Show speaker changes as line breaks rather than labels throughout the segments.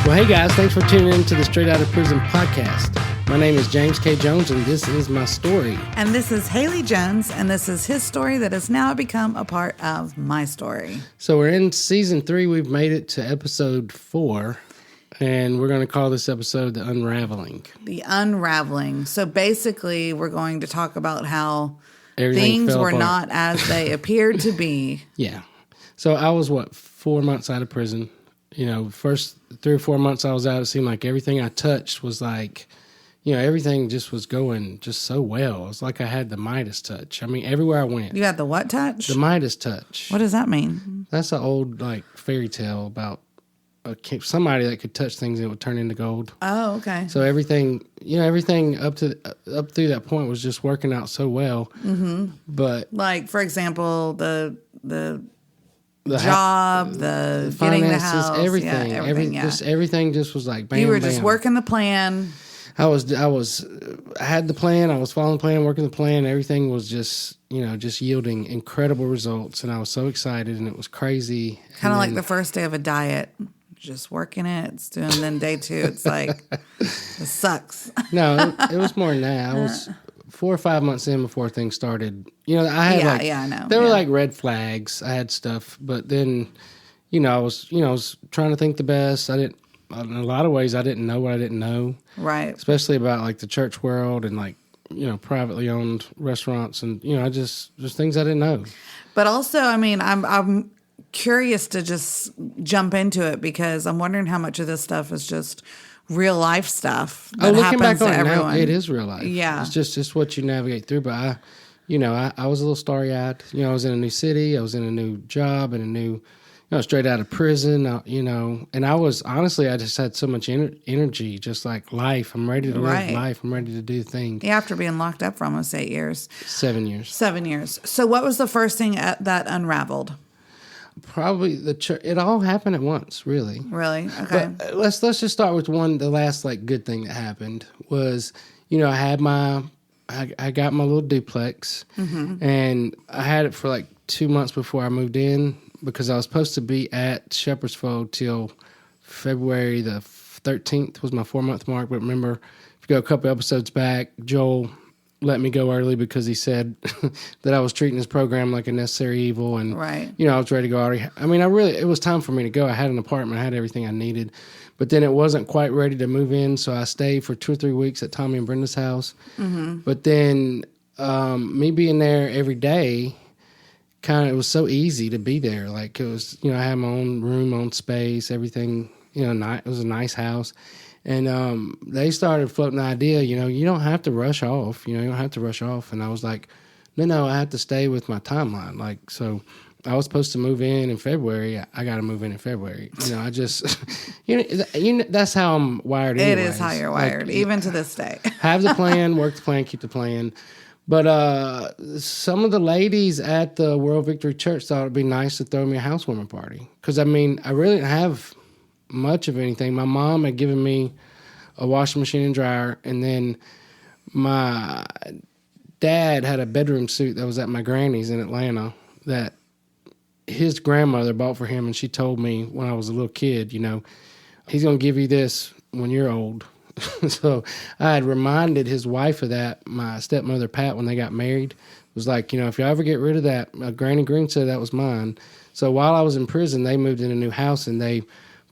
Well, hey guys, thanks for tuning in to the Straight Outta Prison podcast. My name is James K. Jones, and this is my story.
And this is Haley Jones, and this is his story that has now become a part of my story.
So we're in season 3. We've made it to episode 4, and we're going to call this episode The Unraveling.
The Unraveling. So basically, we're going to talk about how
Everything
things were
apart.
not as they appeared to be.
Yeah. So I was, 4 months out of prison. You know, first 3 or 4 months I was out, it seemed like everything I touched was like, you know, everything just was going just so well. It was like I had the Midas touch. I mean, everywhere I went.
You had the what touch?
The Midas touch.
What does that mean?
That's an old, fairy tale about somebody that could touch things and it would turn into gold.
Oh, okay.
So everything up through that point was just working out so well. Mm-hmm. But
like, for example, the job, the getting the house,
everything, everything just was like bam.
You were just
bam.
working the plan.
I had the plan. I was following the plan, working the plan. Everything was just yielding incredible results, and I was so excited, and it was crazy.
Kind of like the first day of a diet, just working it. It's doing. Then day 2, it's like it sucks.
No, it was more than that. I was 4 or 5 months in before things started. I had
I know.
There were like red flags. I had stuff, but then, I was trying to think the best. In a lot of ways, I didn't know what I didn't know.
Right.
Especially about like the church world and privately owned restaurants and, just things I didn't know.
But also, I mean, I'm curious to just jump into it because I'm wondering how much of this stuff is just real life stuff that
looking
happens
back on
to
it
everyone.
Now, it is real life.
Yeah.
It's just what you navigate through. But I was a little starry-eyed. I was in a new city. I was in a new job and a new, straight out of prison, and I was, honestly, I just had so much energy, just like life. I'm ready to live life. I'm ready to do things.
Yeah, after being locked up for almost 8 years.
7 years.
7 years. So what was the first thing that unraveled?
Probably the church. It all happened at once, really.
Really? Okay.
But let's just start with the last good thing that happened was, I got my little duplex, and I had it for 2 months before I moved in because I was supposed to be at Shepherd's Fold till February the 13th was my 4-month mark. But remember, if you go a couple episodes back, Joel let me go early because he said that I was treating his program like a necessary evil, and
right.
I was ready to go already. I mean, it was time for me to go. I had an apartment, I had everything I needed, but then it wasn't quite ready to move in, so I stayed for 2 or 3 weeks at Tommy and Brenda's house. Mm-hmm. But then me being there every day, it was so easy to be there. It was, I had my own room, my own space, everything. It was a nice house. And they started floating the idea, you don't have to rush off. You don't have to rush off. And I was like, no, I have to stay with my timeline. So I was supposed to move in February. I got to move in February. I just, that's how I'm wired anyways.
It is how you're wired, even to this day.
Have the plan, work the plan, keep the plan. But some of the ladies at the World Victory Church thought it'd be nice to throw me a housewarming party. Because, I really didn't have much of anything. My mom had given me a washing machine and dryer, and then my dad had a bedroom suit that was at my granny's in Atlanta that his grandmother bought for him, and she told me when I was a little kid, he's going to give you this when you're old. So I had reminded his wife of that, my stepmother, Pat, when they got married. Was like, if you ever get rid of that, Granny Green said that was mine. So while I was in prison, they moved in a new house, and they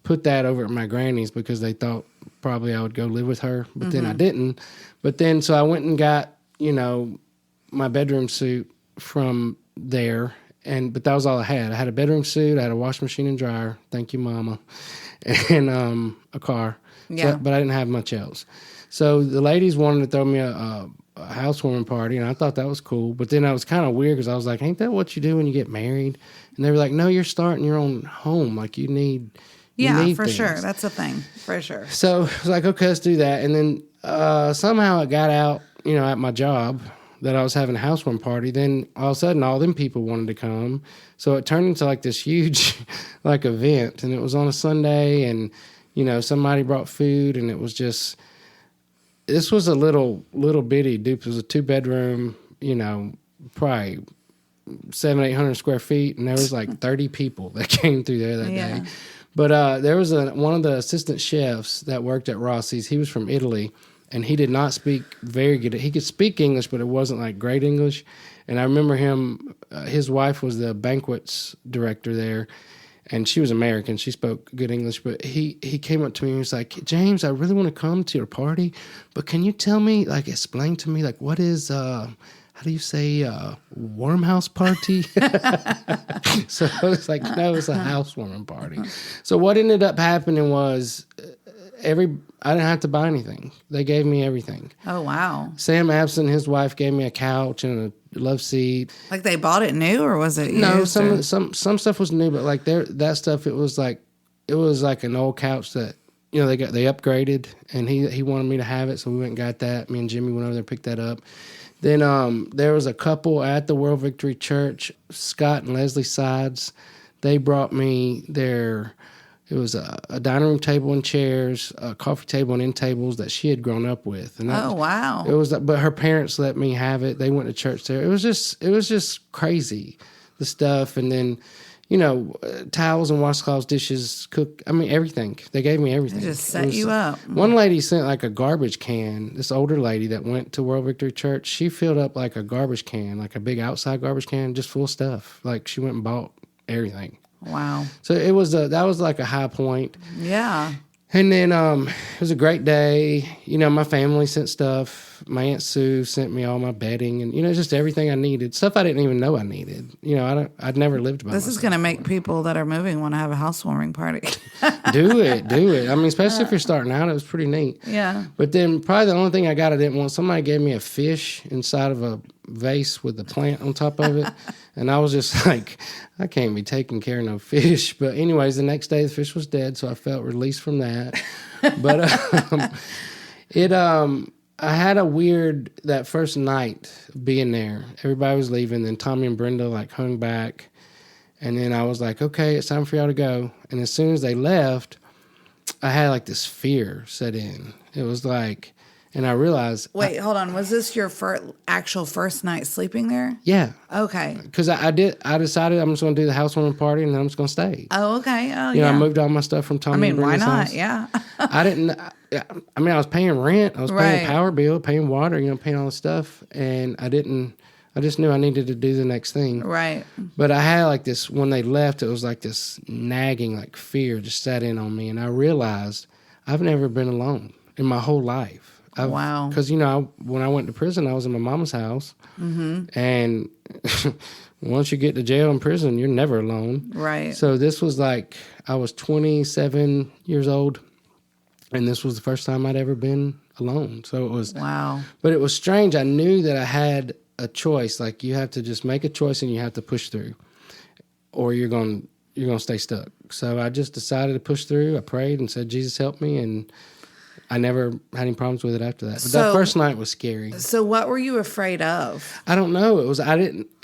put that over at my granny's because they thought probably I would go live with her. But then I didn't. But then, so I went and got, my bedroom suit from there. But that was all I had. I had a bedroom suit. I had a washing machine and dryer. Thank you, Mama. And a car.
Yeah.
So, but I didn't have much else. So the ladies wanted to throw me a housewarming party, and I thought that was cool. But then I was kind of weird because I was like, ain't that what you do when you get married? And they were like, no, you're starting your own home. You need
for
things.
sure. That's a thing, for sure.
So I was like, okay, let's do that. And then somehow it got out, at my job that I was having a housewarming party. Then all of a sudden, all them people wanted to come. So it turned into this huge event. And it was on a Sunday, and somebody brought food, and it was just, this was a little bitty dupe. It was a 2-bedroom, probably 700-800 square feet, and there was 30 people that came through there that day. But there was one of the assistant chefs that worked at Rossi's. He was from Italy, and he did not speak very good. He could speak English, but it wasn't like great English. And I remember him, his wife was the banquets director there, and she was American. She spoke good English, but he came up to me and was like, James, I really want to come to your party, but can you tell me, like, explain to me, like, what is, how do you say, warm house party? So I was like, no, it's a housewarming party. So what ended up happening was I didn't have to buy anything. They gave me everything.
Oh, wow.
Sam Abson, his wife, gave me a couch and a love seat.
Like they bought it new, or was it used?
No, some stuff was new, but like that stuff, it was like an old couch that, you know, they upgraded, and he wanted me to have it, so we went and got that. Me and Jimmy went over there and picked that up. Then there was a couple at the World Victory Church, Scott and Leslie Sides. They brought me it was a dining room table and chairs, a coffee table and end tables that she had grown up with. And
oh, wow.
It was, but her parents let me have it. They went to church there. It was just crazy, the stuff. And then, you know, towels and washcloths, dishes, everything. They gave me everything.
They just set you up.
One lady sent like a garbage can. This older lady that went to World Victory Church, she filled up like a garbage can, like a big outside garbage can, just full of stuff. Like she went and bought everything.
Wow.
So that was like a high point.
Yeah.
And then it was a great day. You know, my family sent stuff. My Aunt Sue sent me all my bedding and, you know, just everything I needed. Stuff I didn't even know I needed. You know, I'd never lived by myself.
This is going to make people that are moving want to have a housewarming party.
Do it. I mean, especially if you're starting out, it was pretty neat.
Yeah.
But then probably the only thing I didn't want, somebody gave me a fish inside of a vase with a plant on top of it. And I was just like, I can't be taking care of no fish. But anyways, the next day the fish was dead, so I felt released from that. But I had a weird, that first night being there. Everybody was leaving. Then Tommy and Brenda like hung back. And then I was like, okay, it's time for y'all to go. And as soon as they left, I had like this fear set in. It was like, and I realized.
Wait, hold on. Was this your actual first night sleeping there?
Yeah.
Okay.
Because I decided I'm just going to do the housewarming party and then I'm just going to stay.
Oh, okay. Oh,
you know, I moved all my stuff from Tommy and
why
Brenda's
not?
house.
Yeah.
I was paying rent. I was paying power bill, paying water, you know, paying all the stuff. And I just knew I needed to do the next thing.
Right.
But I had like this, when they left, it was like this nagging, like fear just sat in on me. And I realized I've never been alone in my whole life.
Wow.
Because, you know, when I went to prison, I was in my mama's house. Mm-hmm. And once you get to jail and prison, you're never alone.
Right.
So this was like, I was 27 years old, and this was the first time I'd ever been alone. So it was.
Wow.
But it was strange. I knew that I had a choice. Like, you have to just make a choice and you have to push through, or you're going to stay stuck. So I just decided to push through. I prayed and said, Jesus, help me. And I never had any problems with it after that. But that first night was scary.
So what were you afraid of?
I don't know. It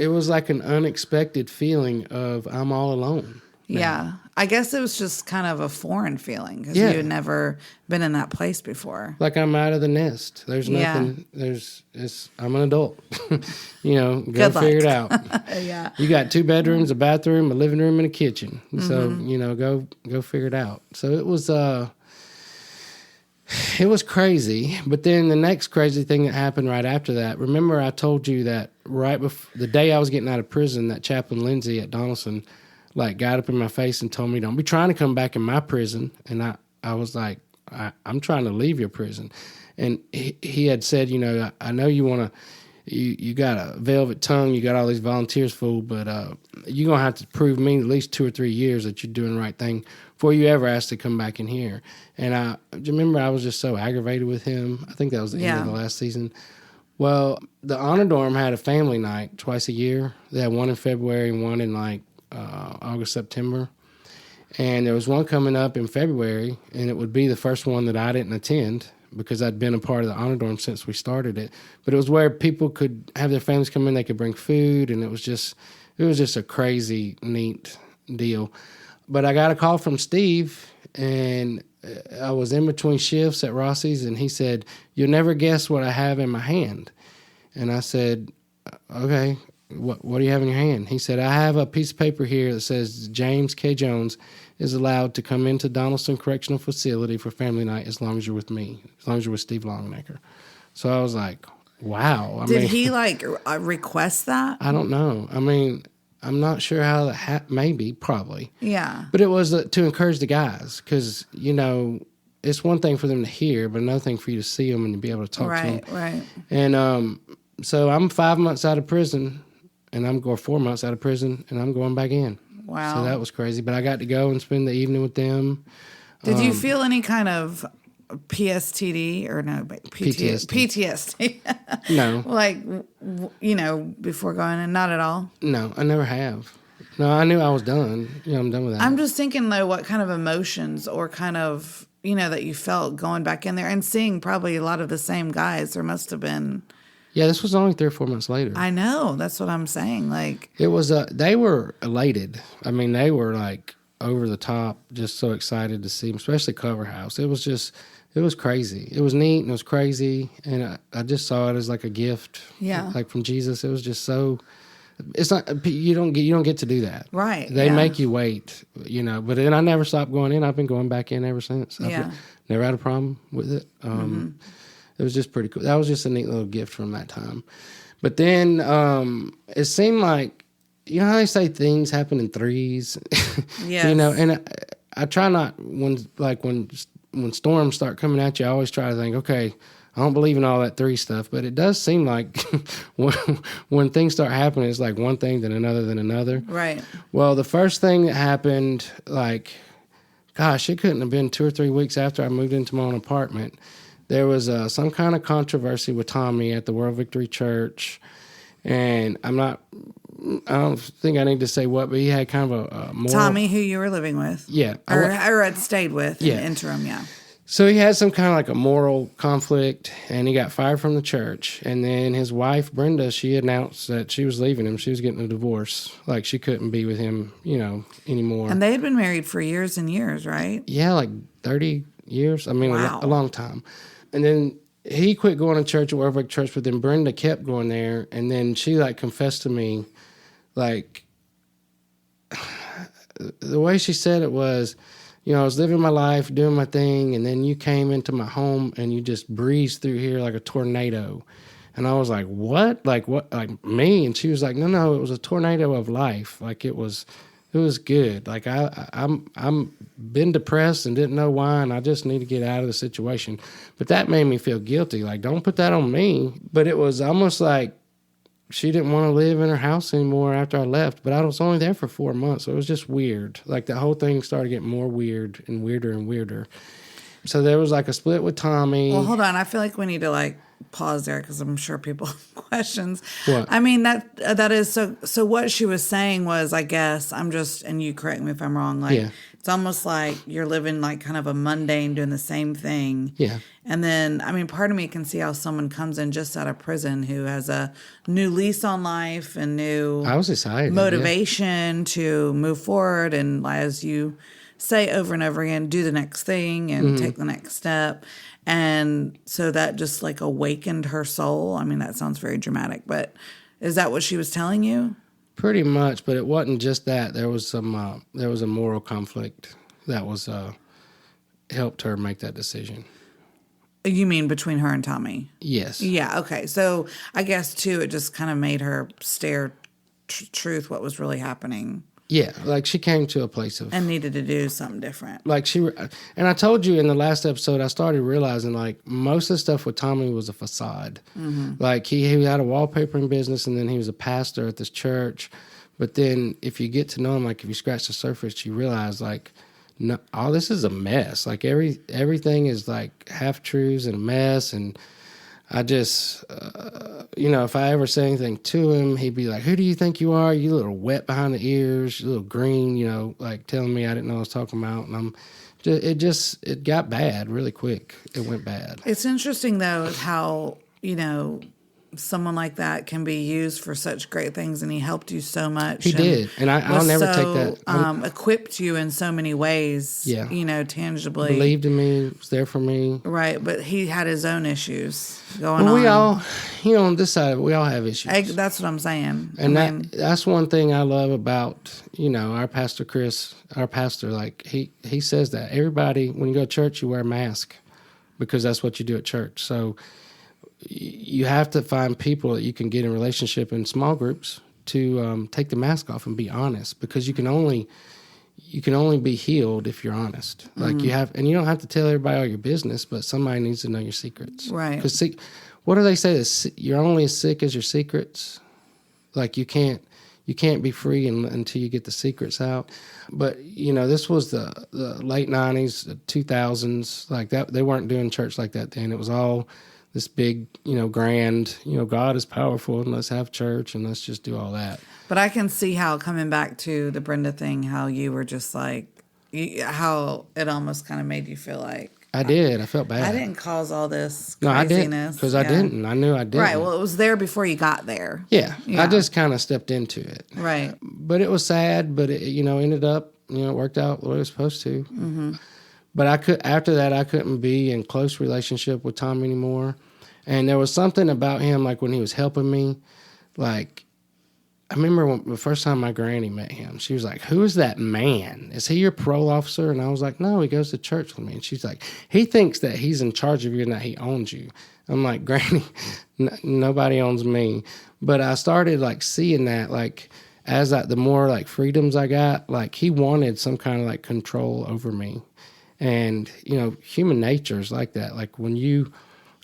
was like an unexpected feeling of I'm all alone. now.
Yeah. I guess it was just kind of a foreign feeling because you had never been in that place before.
Like I'm out of the nest. There's nothing. I'm an adult. You know, go figure it out.
Yeah.
You got 2 bedrooms, a bathroom, a living room, and a kitchen. So, you know, go figure it out. So it was crazy. But then the next crazy thing that happened right after that, remember I told you that right before the day I was getting out of prison, that Chaplain Lindsay at Donaldson like got up in my face and told me, don't be trying to come back in my prison. And I was like, I'm trying to leave your prison. And he had said, you know, I know you want to, you got a velvet tongue, you got all these volunteers fooled, but you're going to have to prove me at least 2 or 3 years that you're doing the right thing before you ever ask to come back in here. And I remember I was just so aggravated with him. I think that was the end of the last season. Well, the Honor Dorm had a family night twice a year. They had one in February and one in like August, September. And there was one coming up in February, and it would be the first one that I didn't attend because I'd been a part of the Honor Dorm since we started it. But it was where people could have their families come in, they could bring food, and it was just a crazy, neat deal. But I got a call from Steve, and I was in between shifts at Rossi's, and he said, "You'll never guess what I have in my hand." And I said, "Okay, what do you have in your hand? He said, I have a piece of paper here that says James K. Jones is allowed to come into Donaldson Correctional Facility for family night as long as you're with me, as long as you're with Steve Longnecker. So I was like, wow.
Did he like request that?
I don't know. I mean, I'm not sure how that maybe, probably.
Yeah.
But it was to encourage the guys because, you know, it's one thing for them to hear, but another thing for you to see them and to be able to talk to them.
Right.
And so I'm 5 months out of prison, and I'm going 4 months out of prison, and I'm going back in.
Wow.
So that was crazy. But I got to go and spend the evening with them.
Did you feel any kind of PSTD or no? PTSD.
No.
Like, you know, before going in? Not at all?
No, I never have. No, I knew I was done. You know, I'm done with that.
I'm just thinking, though, what kind of emotions or kind of, you know, that you felt going back in there and seeing probably a lot of the same guys. There must have been.
Yeah, this was only 3 or 4 months later.
I know. That's what I'm saying. Like,
it was, they were elated. I mean, they were like over the top, just so excited to see them, especially Cover House. It was crazy. It was neat and it was crazy. And I just saw it as like a gift.
Yeah.
Like from Jesus. It was just so, it's not, you don't get to do that.
Right.
They make you wait, you know, but then I never stopped going in. I've been going back in ever since.
Yeah.
Never had a problem with it. It was just pretty cool. That was just a neat little gift from that time. But then it seemed like, you know how they say things happen in threes?
Yes.
You know, and I try not, when storms start coming at you, I always try to think, okay, I don't believe in all that three stuff, but it does seem like when things start happening, it's like one thing, then another.
Right.
Well, the first thing that happened, like, gosh, it couldn't have been 2 or 3 weeks after I moved into my own apartment. There was some kind of controversy with Tommy at the World Victory Church, and I don't think I need to say what, but he had kind of a moral...
Tommy, who you were living with.
Yeah.
Or had stayed with in the interim, yeah.
So he had some kind of like a moral conflict, and he got fired from the church. And then his wife, Brenda, she announced that she was leaving him. She was getting a divorce. Like, she couldn't be with him, you know, anymore.
And they had been married for years and years, right?
Yeah, like 30 years. I mean,
wow.
a long time. And then he quit going to church at Warwick Church, but then Brenda kept going there. And then she, like, confessed to me, like, the way she said it was, you know, I was living my life, doing my thing, and then you came into my home and you just breezed through here like a tornado. And I was like, what? Like, what? Like, me? And she was like, no, it was a tornado of life. Like, it was good. Like, I'm been depressed and didn't know why, and I just need to get out of the situation. But that made me feel guilty. Like, don't put that on me. But it was almost like she didn't want to live in her house anymore after I left. But I was only there for 4 months, so it was just weird. Like, the whole thing started getting more weird and weirder and weirder. So there was like a split with Tommy.
Well, hold on. I feel like we need to like pause there because I'm sure people have questions.
What?
I mean, that is so what she was saying was, I guess, and you correct me if I'm wrong, like,
yeah.
It's almost like you're living like kind of a mundane, doing the same thing.
Yeah.
And then, I mean, part of me can see how someone comes in just out of prison who has a new lease on life and new
I was excited,
motivation to move forward. And as you say over and over again, do the next thing and take the next step. And so that just like awakened her soul. I mean, that sounds very dramatic, but is that what she was telling you?
Pretty much, but it wasn't just that. There was there was a moral conflict that was helped her make that decision.
You mean between her and Tommy?
Yes.
Yeah. Okay. So I guess too, it just kind of made her stare truth what was really happening.
Yeah, like she came to a place of...
And needed to do something different.
Like and I told you in the last episode, I started realizing like most of the stuff with Tommy was a facade. Mm-hmm. Like he had a wallpapering business and then he was a pastor at this church. But then if you get to know him, like if you scratch the surface, you realize like, no, all this is a mess. Like everything is like half-truths and a mess. And I just, you know, if I ever say anything to him, he'd be like, who do you think you are? You little wet behind the ears, you little green, you know, like telling me I didn't know what I was talking about. And it got bad really quick. It went bad.
It's interesting, though, how, you know, someone like that can be used for such great things, and he helped you so much.
He did, and I'll never take that.
Equipped you in so many ways,
Yeah.
Tangibly.
Believed in me, was there for me.
Right, but he had his own issues going on.
We all, on this side, we all have issues.
That's what I'm saying.
And that's one thing I love about, our pastor Chris, like he says that everybody, when you go to church, you wear a mask because that's what you do at church. So you have to find people that you can get in relationship in small groups to take the mask off and be honest, because you can only be healed if you're honest. Like you don't have to tell everybody all your business, but somebody needs to know your secrets.
Right.
Because what do they say? You're only as sick as your secrets. Like you can't be free until you get the secrets out. But this was the late 90s, 2000s, like that. They weren't doing church like that then. It was all this big, grand, God is powerful and let's have church and let's just do all that.
But I can see how, coming back to the Brenda thing, how you were just like, how it almost kind of made you feel like.
I did. I felt bad.
I didn't cause all this craziness.
No, I didn't. Because I didn't. I knew I didn't.
Right. Well, it was there before you got there.
Yeah. I just kind of stepped into it.
Right.
But it was sad, but it, ended up, it worked out the way it was supposed to. Mm-hmm. But after that, I couldn't be in close relationship with Tom anymore. And there was something about him, like when he was helping me, like, I remember the first time my granny met him, she was like, "Who is that man? Is he your parole officer?" And I was like, "No, he goes to church with me." And she's like, "He thinks that he's in charge of you and that he owns you." I'm like, "Granny, nobody owns me." But I started like seeing that, like, as the more like freedoms I got, like he wanted some kind of like control over me. And, human nature is like that. Like when you,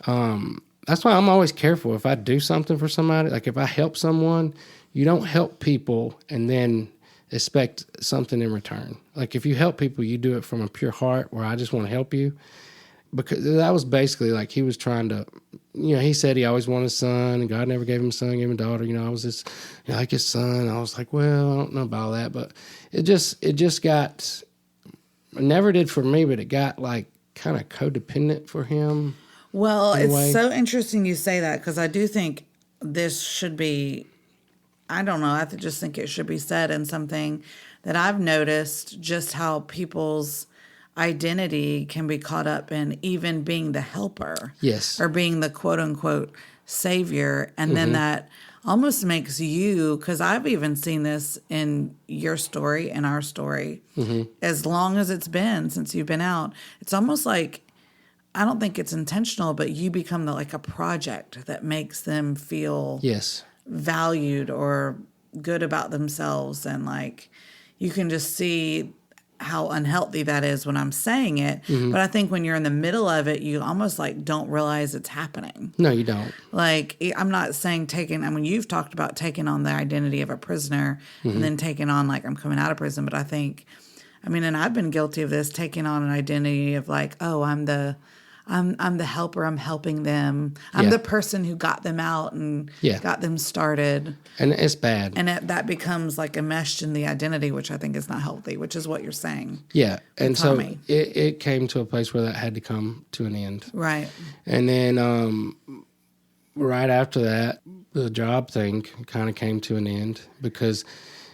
that's why I'm always careful. If I do something for somebody, like if I help someone, you don't help people and then expect something in return. Like if you help people, you do it from a pure heart where I just want to help you. Because that was basically like he was trying to, he said he always wanted a son and God never gave him a son, gave him a daughter. I was just like his son. I was like, well, I don't know about all that. But it just got, it never did for me, but it got like kind of codependent for him.
Well, it's so interesting you say that, because I do think this should be, I don't know, I just think it should be said in something that I've noticed, just how people's identity can be caught up in even being the helper.
Yes.
Or being the quote unquote savior. And then that almost makes you, because I've even seen this in your story and our story, as long as it's been since you've been out, it's almost like, I don't think it's intentional, but you become like a project that makes them feel valued or good about themselves. And like, you can just see how unhealthy that is when I'm saying it. But I think when you're in the middle of it, you almost like don't realize it's happening.
No, you don't.
Like, I'm not saying you've talked about taking on the identity of a prisoner and then taking on like, I'm coming out of prison. But I think, and I've been guilty of this, taking on an identity of like, oh, I'm the helper. I'm helping them. I'm the person who got them out and got them started.
And it's bad.
And that becomes like enmeshed in the identity, which I think is not healthy, which is what you're saying.
Yeah. And so it came to a place where that had to come to an end.
Right.
And then right after that, the job thing kind of came to an end because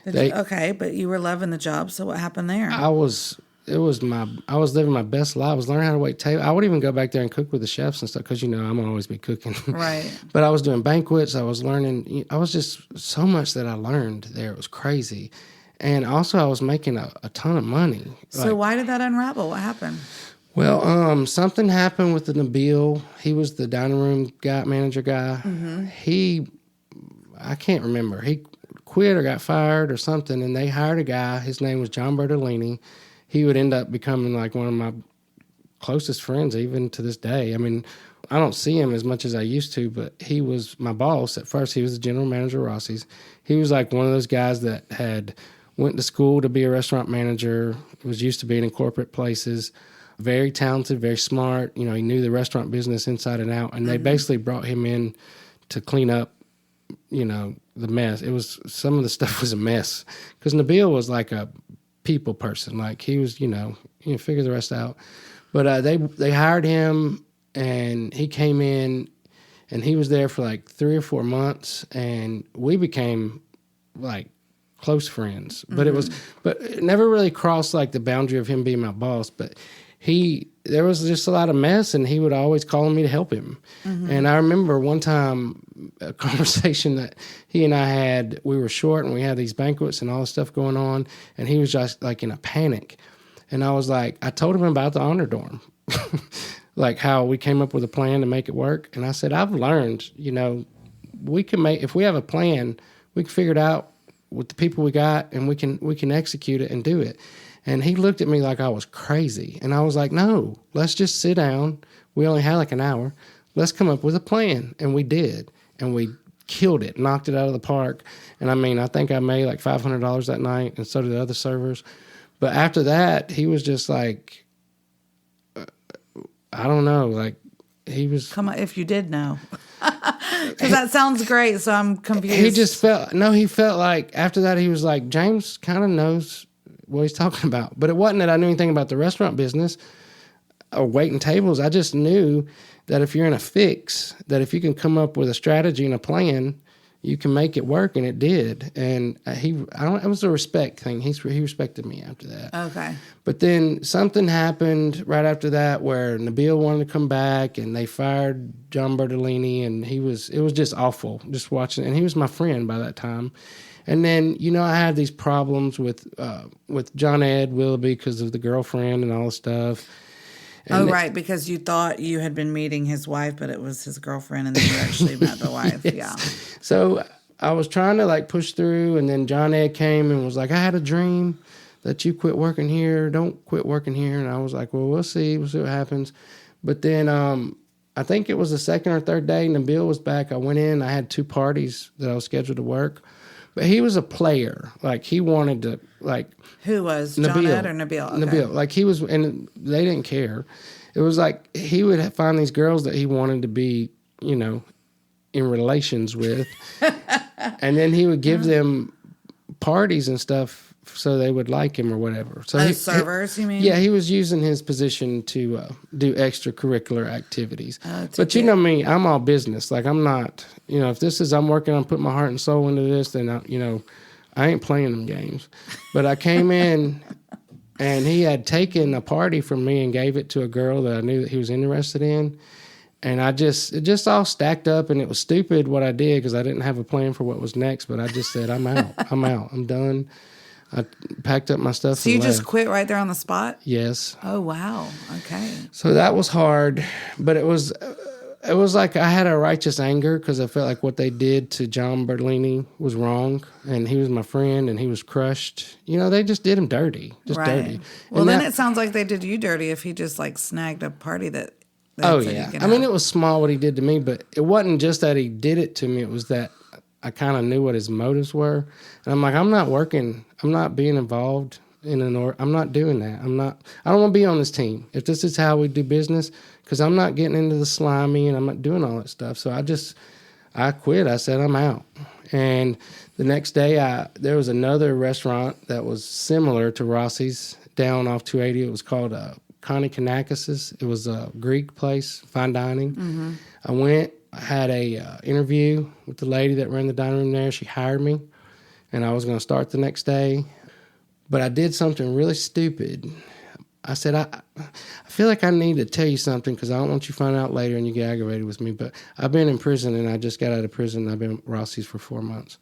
okay, but you were loving the job, so what happened there?
I was living my best life. I was learning how to wait tables. I would even go back there and cook with the chefs and stuff because, I'm always be cooking.
Right.
But I was doing banquets. I was learning. I was just so much that I learned there. It was crazy. And also I was making a ton of money.
So why did that unravel? What happened?
Well, something happened with the Nabil. He was the dining room manager guy. I can't remember. He quit or got fired or something, and they hired a guy. His name was John Bertolini. He would end up becoming like one of my closest friends even to this day. I don't see him as much as I used to, but he was my boss. At first, he was the general manager of Rossi's. He was like one of those guys that had went to school to be a restaurant manager, was used to being in corporate places, very talented, very smart. He knew the restaurant business inside and out, and they basically brought him in to clean up, the mess. It was, some of the stuff was a mess because Nabil was like a people person. Like he was, figure the rest out. But they hired him and he came in and he was there for like 3 or 4 months, and we became like close friends. But it never really crossed like the boundary of him being my boss. But there was just a lot of mess, and he would always call on me to help him. And I remember one time a conversation that he and I had. We were short, and we had these banquets and all this stuff going on, and he was just like in a panic. And I was like, I told him about the honor dorm, like how we came up with a plan to make it work. And I said, I've learned, we can if we have a plan, we can figure it out with the people we got, and we can execute it and do it. And he looked at me like I was crazy. And I was like, no, let's just sit down. We only had like an hour. Let's come up with a plan. And we did. And we killed it, knocked it out of the park. And I think I made like $500 that night, and so did the other servers. But after that, he was just like, I don't know, like he was.
Come on, if you did know. Because that sounds great, so I'm confused.
He felt like after that, he was like, James kind of knows what he's talking about. But it wasn't that I knew anything about the restaurant business or waiting tables. I just knew that if you're in a fix, that if you can come up with a strategy and a plan, you can make it work, and it did. And it was a respect thing. He respected me after that.
Okay.
But then something happened right after that where Nabil wanted to come back, and they fired John Bertolini, and it was just awful just watching. And he was my friend by that time. And then, I had these problems with John Ed Willoughby because of the girlfriend and all the stuff. And
right, because you thought you had been meeting his wife, but it was his girlfriend, and then you actually met the wife. Yes. Yeah.
So I was trying to like push through, and then John Ed came and was like, I had a dream that you quit working here. Don't quit working here. And I was like, well, we'll see. We'll see what happens. But then I think it was the second or third day, Nabil was back. I went in. I had 2 parties that I was scheduled to work. But he was a player. Like, he wanted to, like...
Who was? John Ed or Nabil? Okay.
Nabil. Like, he was... And they didn't care. It was like he would find these girls that he wanted to be, in relations with. And then he would give them parties and stuff so they would like him or whatever. So
servers, you mean?
Yeah, he was using his position to do extracurricular activities. But you know me, I'm all business. Like, I'm not, if this is, I'm working on putting my heart and soul into this, then, I ain't playing them games. But I came in, and he had taken a party from me and gave it to a girl that I knew that he was interested in. And it just all stacked up, and it was stupid what I did because I didn't have a plan for what was next. But I just said, I'm out. I'm done. I packed up my stuff.
So you just quit right there on the spot?
Yes.
Oh, wow. Okay.
So that was hard, but it was like I had a righteous anger because I felt like what they did to John Bertolini was wrong, and he was my friend, and he was crushed. They just did him dirty, dirty.
Well, then it sounds like they did you dirty if he just like snagged a party that.
Oh yeah, it was small what he did to me, but it wasn't just that he did it to me. It was that I kind of knew what his motives were, and I'm like, I'm not working. I'm not being involved in I'm not doing that. I don't want to be on this team. If this is how we do business, because I'm not getting into the slimy and I'm not doing all that stuff. So I quit. I said, I'm out. And the next day, there was another restaurant that was similar to Rossi's down off 280. It was called Connie Kanakis's. It was a Greek place, fine dining. Mm-hmm. I went. I had a interview with the lady that ran the dining room there. She hired me, and I was going to start the next day. But I did something really stupid. I said, I feel like I need to tell you something because I don't want you to find out later and you get aggravated with me. But I've been in prison, and I just got out of prison. I've been at Rossi's for 4 months.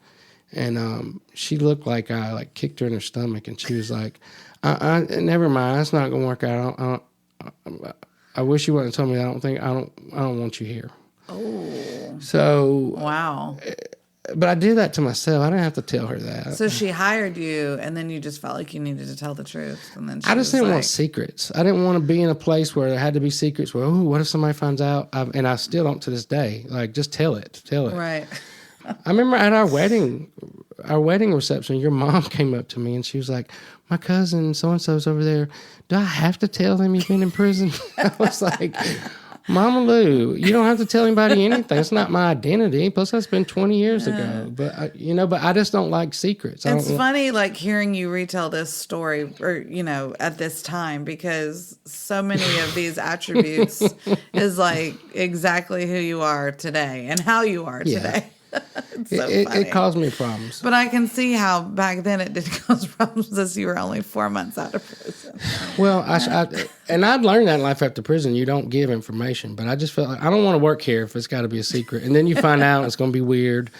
And she looked like I kicked her in her stomach, and she was like, never mind, it's not going to work out. I wish you wouldn't have told me that. I don't want you here.
Oh.
So.
Wow.
But I did that to myself. I didn't have to tell her that.
So she hired you, and then you just felt like you needed to tell the truth. And then
I just didn't want secrets. I didn't want to be in a place where there had to be secrets. Where, what if somebody finds out? And I still don't to this day. Like, just tell it.
Right.
I remember at our wedding reception, your mom came up to me, and she was like, my cousin so-and-so's over there. Do I have to tell them you've been in prison? I was like, Mama Lou, you don't have to tell anybody anything. It's not my identity. Plus, that's been 20 years ago. But but I just don't like secrets.
It's funny, like hearing you retell this story, or at this time, because so many of these attributes is like exactly who you are today and how you are today. It's so funny.
It caused me problems.
But I can see how back then it did cause problems, as you were only 4 months out of prison.
Well, and I'd learned that in life after prison. You don't give information. But I just felt like I don't want to work here if it's got to be a secret. And then you find out it's going to be weird.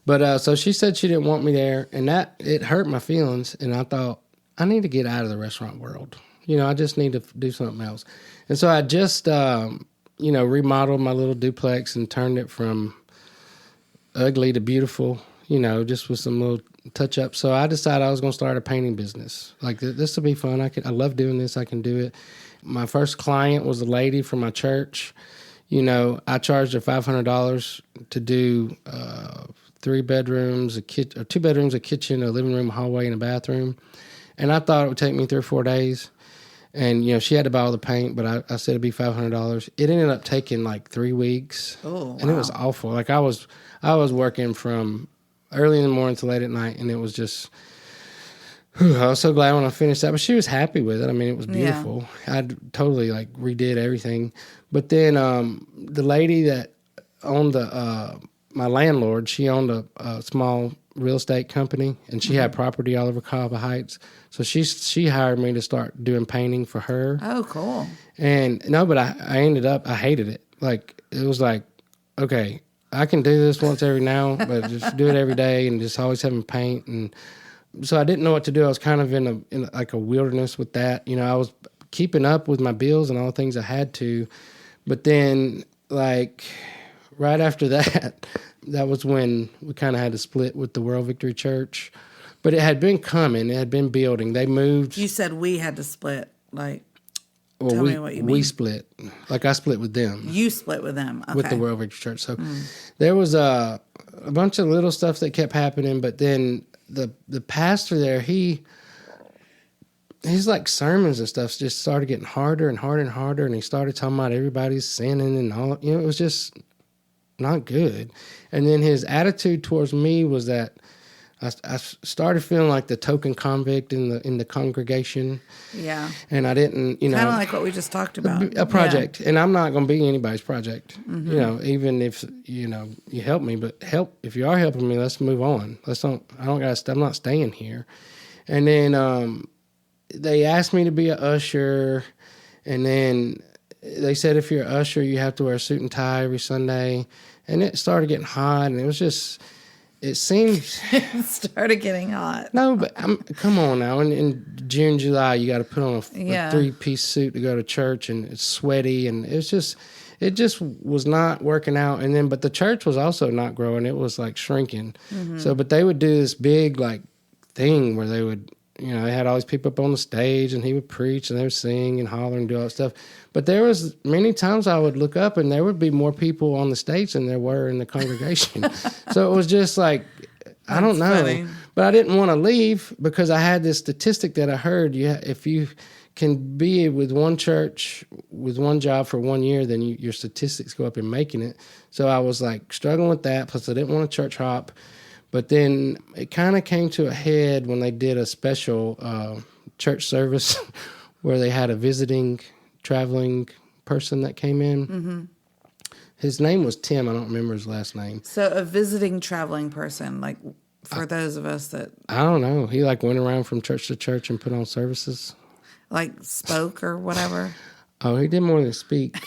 But so she said she didn't want me there. And it hurt my feelings. And I thought, I need to get out of the restaurant world. I just need to do something else. And so I just, remodeled my little duplex and turned it from ugly to beautiful, just with some little touch up. So I decided I was going to start a painting business. Like, this will be fun. I love doing this. I can do it. My first client was a lady from my church. I charged her $500 to do 3 bedrooms, 2 bedrooms, a kitchen, a living room, a hallway, and a bathroom. And I thought it would take me 3 or 4 days. And, she had to buy all the paint, but I said it'd be $500. It ended up taking like 3 weeks.
Oh, wow.
And it was awful. Like, I was working from early in the morning to late at night, and it was just, I was so glad when I finished that. But she was happy with it. I mean, it was beautiful. Yeah. I totally redid everything. But then the lady that owned my landlord, she owned a small real estate company, and she had property all over Cava Heights. So she hired me to start doing painting for her.
Oh, cool.
And but I ended up, I hated it. Like, it was like, okay, I can do this once every now, but just do it every day and just always having paint. And so I didn't know what to do. I was kind of in a wilderness with that. I was keeping up with my bills and all the things I had to. But then, like, right after that, that was when we kind of had to split with the World Victory Church. But it had been coming. It had been building. They moved.
You said we had to split. Like,
well,
tell me what you mean.
We split. Like, I split with them.
You split with them. Okay.
With the World Victory Church. So there was a bunch of little stuff that kept happening. But then the pastor there, his like sermons and stuff just started getting harder and harder and harder. And he started talking about everybody's sinning and all. It was just not good. And then his attitude towards me was that I started feeling like the token convict in the congregation. Yeah. And I didn't,
kind of like what we just talked about.
A project. Yeah. And I'm not going to be anybody's project. Mm-hmm. Even if, you help me, but if you are helping me, let's move on. I'm not staying here. And then they asked me to be an usher. And then they said, if you're an usher, you have to wear a suit and tie every Sunday. And it started getting hot, and it was just, it seemed...
It started getting hot.
No, but come on now. In June, July, you got to put on a 3-piece suit to go to church, and it's sweaty, and it just was not working out. And then, but the church was also not growing. It was like shrinking. Mm-hmm. So, but they would do this big like thing where they would, they had all these people up on the stage, and he would preach, and they would sing and holler and do all that stuff. But there was many times I would look up, and there would be more people on the stage than there were in the congregation. So it was just like, I don't know. Funny. But I didn't want to leave because I had this statistic that I heard. If you can be with one church, with one job for 1 year, then your statistics go up in making it. So I was like struggling with that. Plus I didn't want to church hop. But then it kind of came to a head when they did a special church service where they had a visiting traveling person that came in. Mm-hmm. His name was Tim. I don't remember his last name.
So a visiting traveling person, like for those of us that...
I don't know. He like went around from church to church and put on services.
Like spoke or whatever?
Oh, he did more than speak.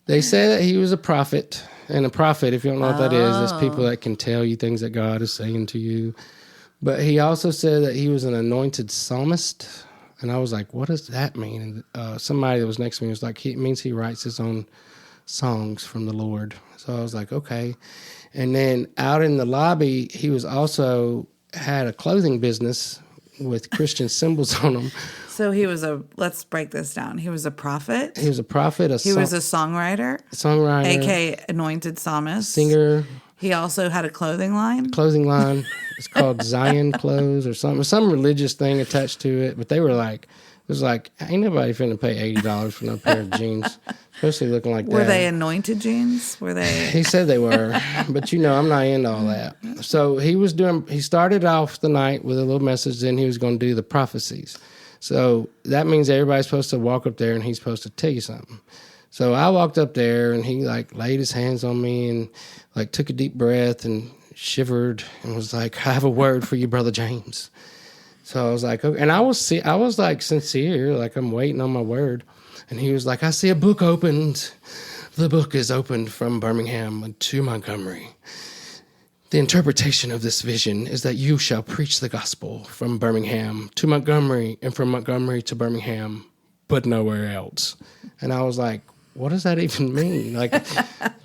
They say that he was a prophet. And a prophet, if you don't know what that is people that can tell you things that God is saying to you. But he also said that he was an anointed psalmist. And I was like, what does that mean? And somebody that was next to me was like, it means he writes his own songs from the Lord. So I was like, okay. And then out in the lobby, he was also had a clothing business with Christian symbols on them.
So let's break this down. He was a prophet.
He was a prophet.
He was a songwriter. A.k.a. anointed psalmist.
Singer.
He also had a clothing line.
It's called Zion Clothes or something. Some religious thing attached to it. But they were like was like, ain't nobody finna pay $80 for no pair of jeans, especially looking like that.
Were they anointed jeans? Were they?
He said they were, but I'm not into all that. So he started off the night with a little message, then he was going to do the prophecies. So that means everybody's supposed to walk up there and he's supposed to tell you something. So I walked up there and he like laid his hands on me and like took a deep breath and shivered and was like, I have a word for you, Brother James. So I was like, okay. And I was like sincere, like I'm waiting on my word. And he was like, I see a book opened. The book is opened from Birmingham to Montgomery. The interpretation of this vision is that you shall preach the gospel from Birmingham to Montgomery and from Montgomery to Birmingham, but nowhere else. And I was like, what does that even mean? Like,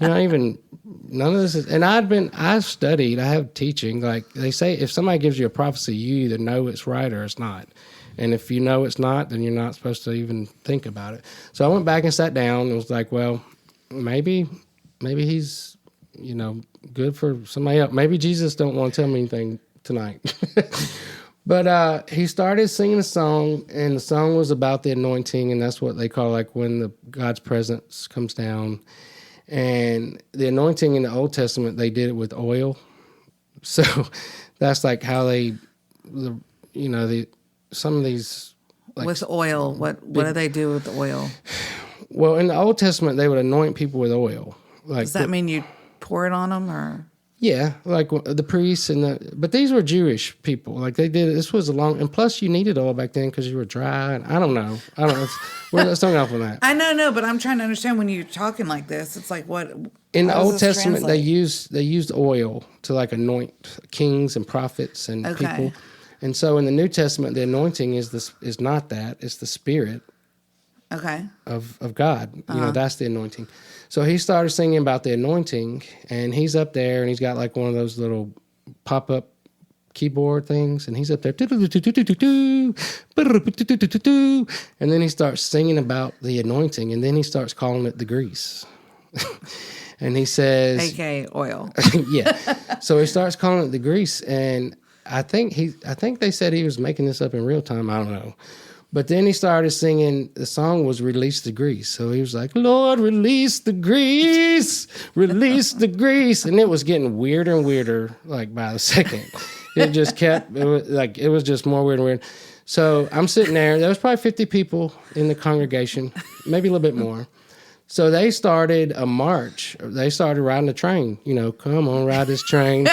none of this is, and I've studied, I have teaching, like they say, if somebody gives you a prophecy, you either know it's right or it's not. And if you know it's not, then you're not supposed to even think about it. So I went back and sat down and was like, well, maybe he's, good for somebody else. Maybe Jesus don't want to tell me anything tonight. But he started singing a song, and the song was about the anointing, and that's what they call like when God's presence comes down. And the anointing in the Old Testament, they did it with oil. So that's like how some of these... Like,
with oil, what do they do with the oil?
Well, in the Old Testament, they would anoint people with oil. Like,
does that mean you pour it on them, or...
Yeah, like the priests but these were Jewish people. Like they did, this was and plus you needed oil back then because you were dry. And I don't know. Let's don't go off on that.
I know, but I'm trying to understand when you're talking like this, it's like what?
In the Old Testament, they used oil to like anoint kings and prophets and people. And so in the New Testament, the anointing is not that. It's the Spirit.
Okay.
Of God. That's the anointing. So he started singing about the anointing, and he's up there, and he's got like one of those little pop-up keyboard things, and he's up there, and then he starts singing about the anointing, and then he starts calling it the grease. And he says... A.K.A.
oil.
Yeah. So he starts calling it the grease, and I think they said he was making this up in real time. I don't know. But then he started singing, the song was Release the Grease. So he was like, Lord, release the grease, release the grease. And it was getting weirder and weirder, like by the second. It just kept, it was just more weird and weird. So I'm sitting there. There was probably 50 people in the congregation, maybe a little bit more. So they started a march. They started riding the train. Come on, ride this train.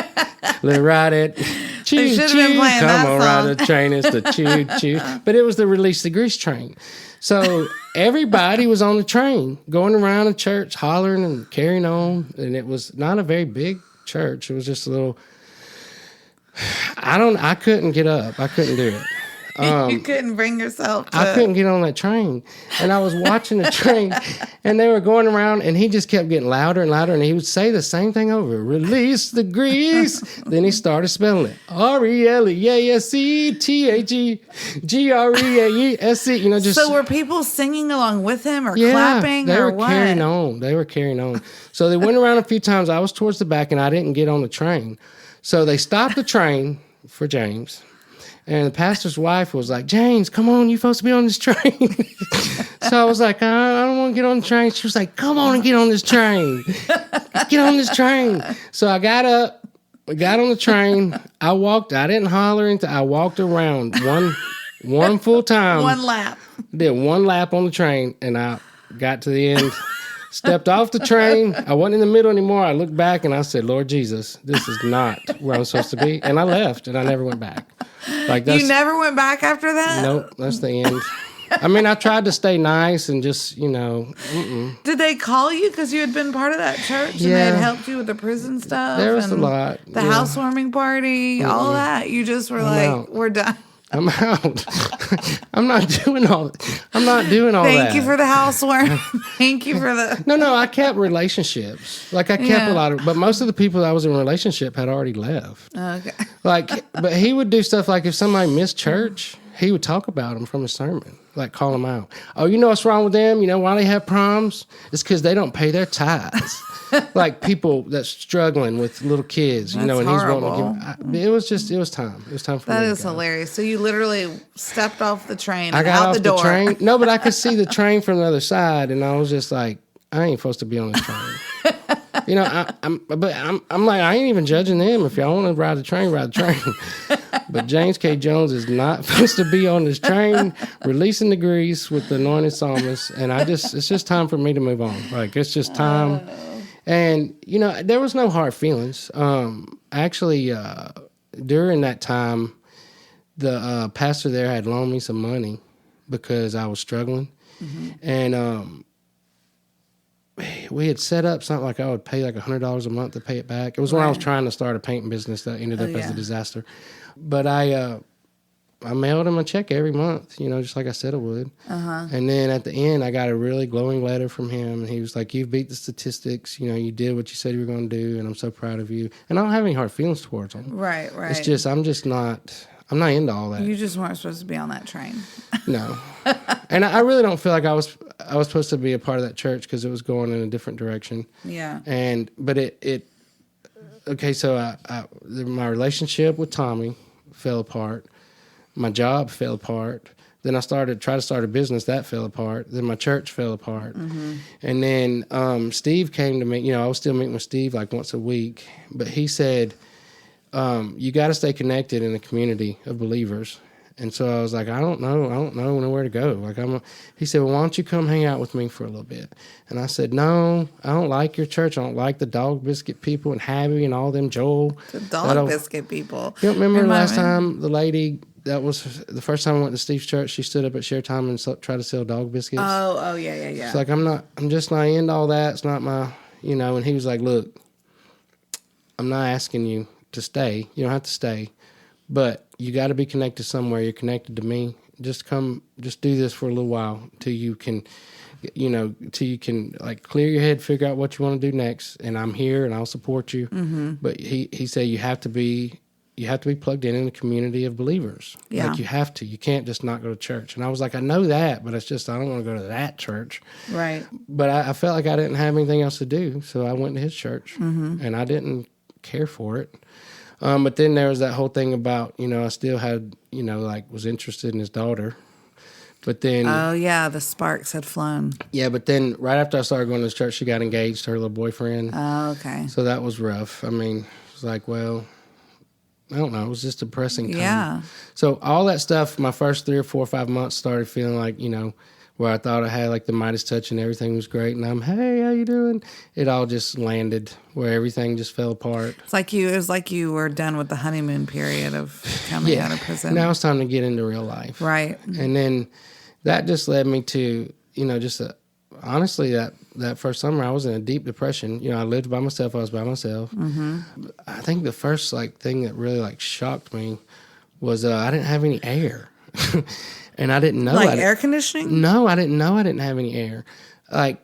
Let's ride it. Choo, choo. Come on, ride the train. It's the choo, choo. But it was the Release the Grease train. So everybody was on the train, going around the church, hollering and carrying on. And it was not a very big church. It was just a little... I couldn't get up. I couldn't do it.
You couldn't bring yourself to...
I couldn't get on that train. And I was watching the train, and they were going around, and he just kept getting louder and louder, and he would say the same thing over. Release the grease. Then he started spelling it. RELEASETHEGREASE.
So were people singing along with him or clapping or what?
They were carrying on. So they went around a few times. I was towards the back, and I didn't get on the train. So they stopped the train for James. And the pastor's wife was like, James, come on, you're supposed to be on this train. So I was like, I don't want to get on the train. She was like, come on and get on this train. Get on this train. So I got up, got on the train. I walked. I didn't holler anything. I walked around one full time.
One lap.
Did one lap on the train, and I got to the end. Stepped off the train. I wasn't in the middle anymore. I looked back and I said, Lord Jesus, this is not where I'm supposed to be. And I left, and I never went back.
You never went back after that?
Nope, that's the end. I mean, I tried to stay nice and just,
Did they call you because you had been part of that church and they had helped you with the prison stuff?
There was a lot.
The housewarming party, all that. You just were we're done.
I'm out. I'm not doing all that.
Thank you for the housewarming. Thank you for the...
No, I kept relationships. Like, I kept a lot of... But most of the people that I was in a relationship had already left.
Okay.
But he would do stuff like if somebody missed church, he would talk about them from his sermon, like call them out. Oh, you know what's wrong with them? You know why they have problems? It's because they don't pay their tithes. Like people that's struggling with little kids, you know, and
horrible.
he's wanting to give. It was time. It was time for me.
That
to
is
go.
hilarious. So you literally stepped off the train
I
and
got
out
off
the door.
train. No, but I could see the train from the other side, and I was just like, I ain't supposed to be on this train. You know, I'm like, I ain't even judging them. If y'all want to ride the train, ride the train. But James K. Jones is not supposed to be on this train releasing the grease with the anointed psalmist. And it's just time for me to move on. Like, it's just time. And, you know, there was no hard feelings. Actually, during that time, the pastor there had loaned me some money because I was struggling. Mm-hmm. And we had set up something like I would pay like $100 a month to pay it back. It was when I was trying to start a painting business that ended up as a disaster. But I mailed him a check every month, you know, just like I said I would. Uh-huh. And then at the end, I got a really glowing letter from him. And he was like, you beat the statistics. You know, you did what you said you were going to do. And I'm so proud of you. And I don't have any hard feelings towards him.
Right.
It's just, I'm not into all that.
You just weren't supposed to be on that train. No.
And I really don't feel like I was supposed to be a part of that church because it was going in a different direction.
Yeah.
But okay, so my relationship with Tommy fell apart. My job fell apart. Then I tried to start a business that fell apart. Then my church fell apart. Mm-hmm. And then Steve came to me. You know, I was still meeting with Steve like once a week. But he said, you got to stay connected in a community of believers. And so I was like, I don't know nowhere to go. Like he said, well, why don't you come hang out with me for a little bit? And I said, no, I don't like your church. I don't like the dog biscuit people and Habby and all them, Joel.
The dog biscuit people.
You don't remember last time the lady, that was the first time I went to Steve's church, she stood up at share time and tried to sell dog biscuits.
Oh, yeah.
It's like, I'm just not into all that. It's not my, you know, and he was like, look, I'm not asking you to stay. You don't have to stay. But you got to be connected somewhere. You're connected to me. Just do this for a little while till you can, like clear your head, figure out what you want to do next. And I'm here and I'll support you. Mm-hmm. But he said you have to be plugged in a community of believers. Yeah. Like you have to. You can't just not go to church. And I was like, I know that, but it's just I don't want to go to that church. Right. But I felt like I didn't have anything else to do, so I went to his church, and I didn't care for it. But then there was that whole thing about, you know, I still had, you know, like was interested in his daughter. But then...
Oh, yeah, the sparks had flown.
Yeah, but then right after I started going to this church, she got engaged to her little boyfriend.
Oh, okay.
So that was rough. I mean, it was like, well, I don't know. It was just a depressing time.
Yeah.
So all that stuff, my first 3 or 4 or 5 months started feeling like, you know, where I thought I had like the Midas touch and everything was great. And I'm, hey, how you doing? It all just landed where everything just fell apart.
It was like you were done with the honeymoon period of coming out of prison.
Now it's time to get into real life.
Right.
And then that just led me to, you know, honestly, that first summer I was in a deep depression. You know, I lived by myself. I was by myself. Mm-hmm. I think the first thing that really shocked me was I didn't have any air. And I didn't know.
Air conditioning?
No, I didn't know I didn't have any air. I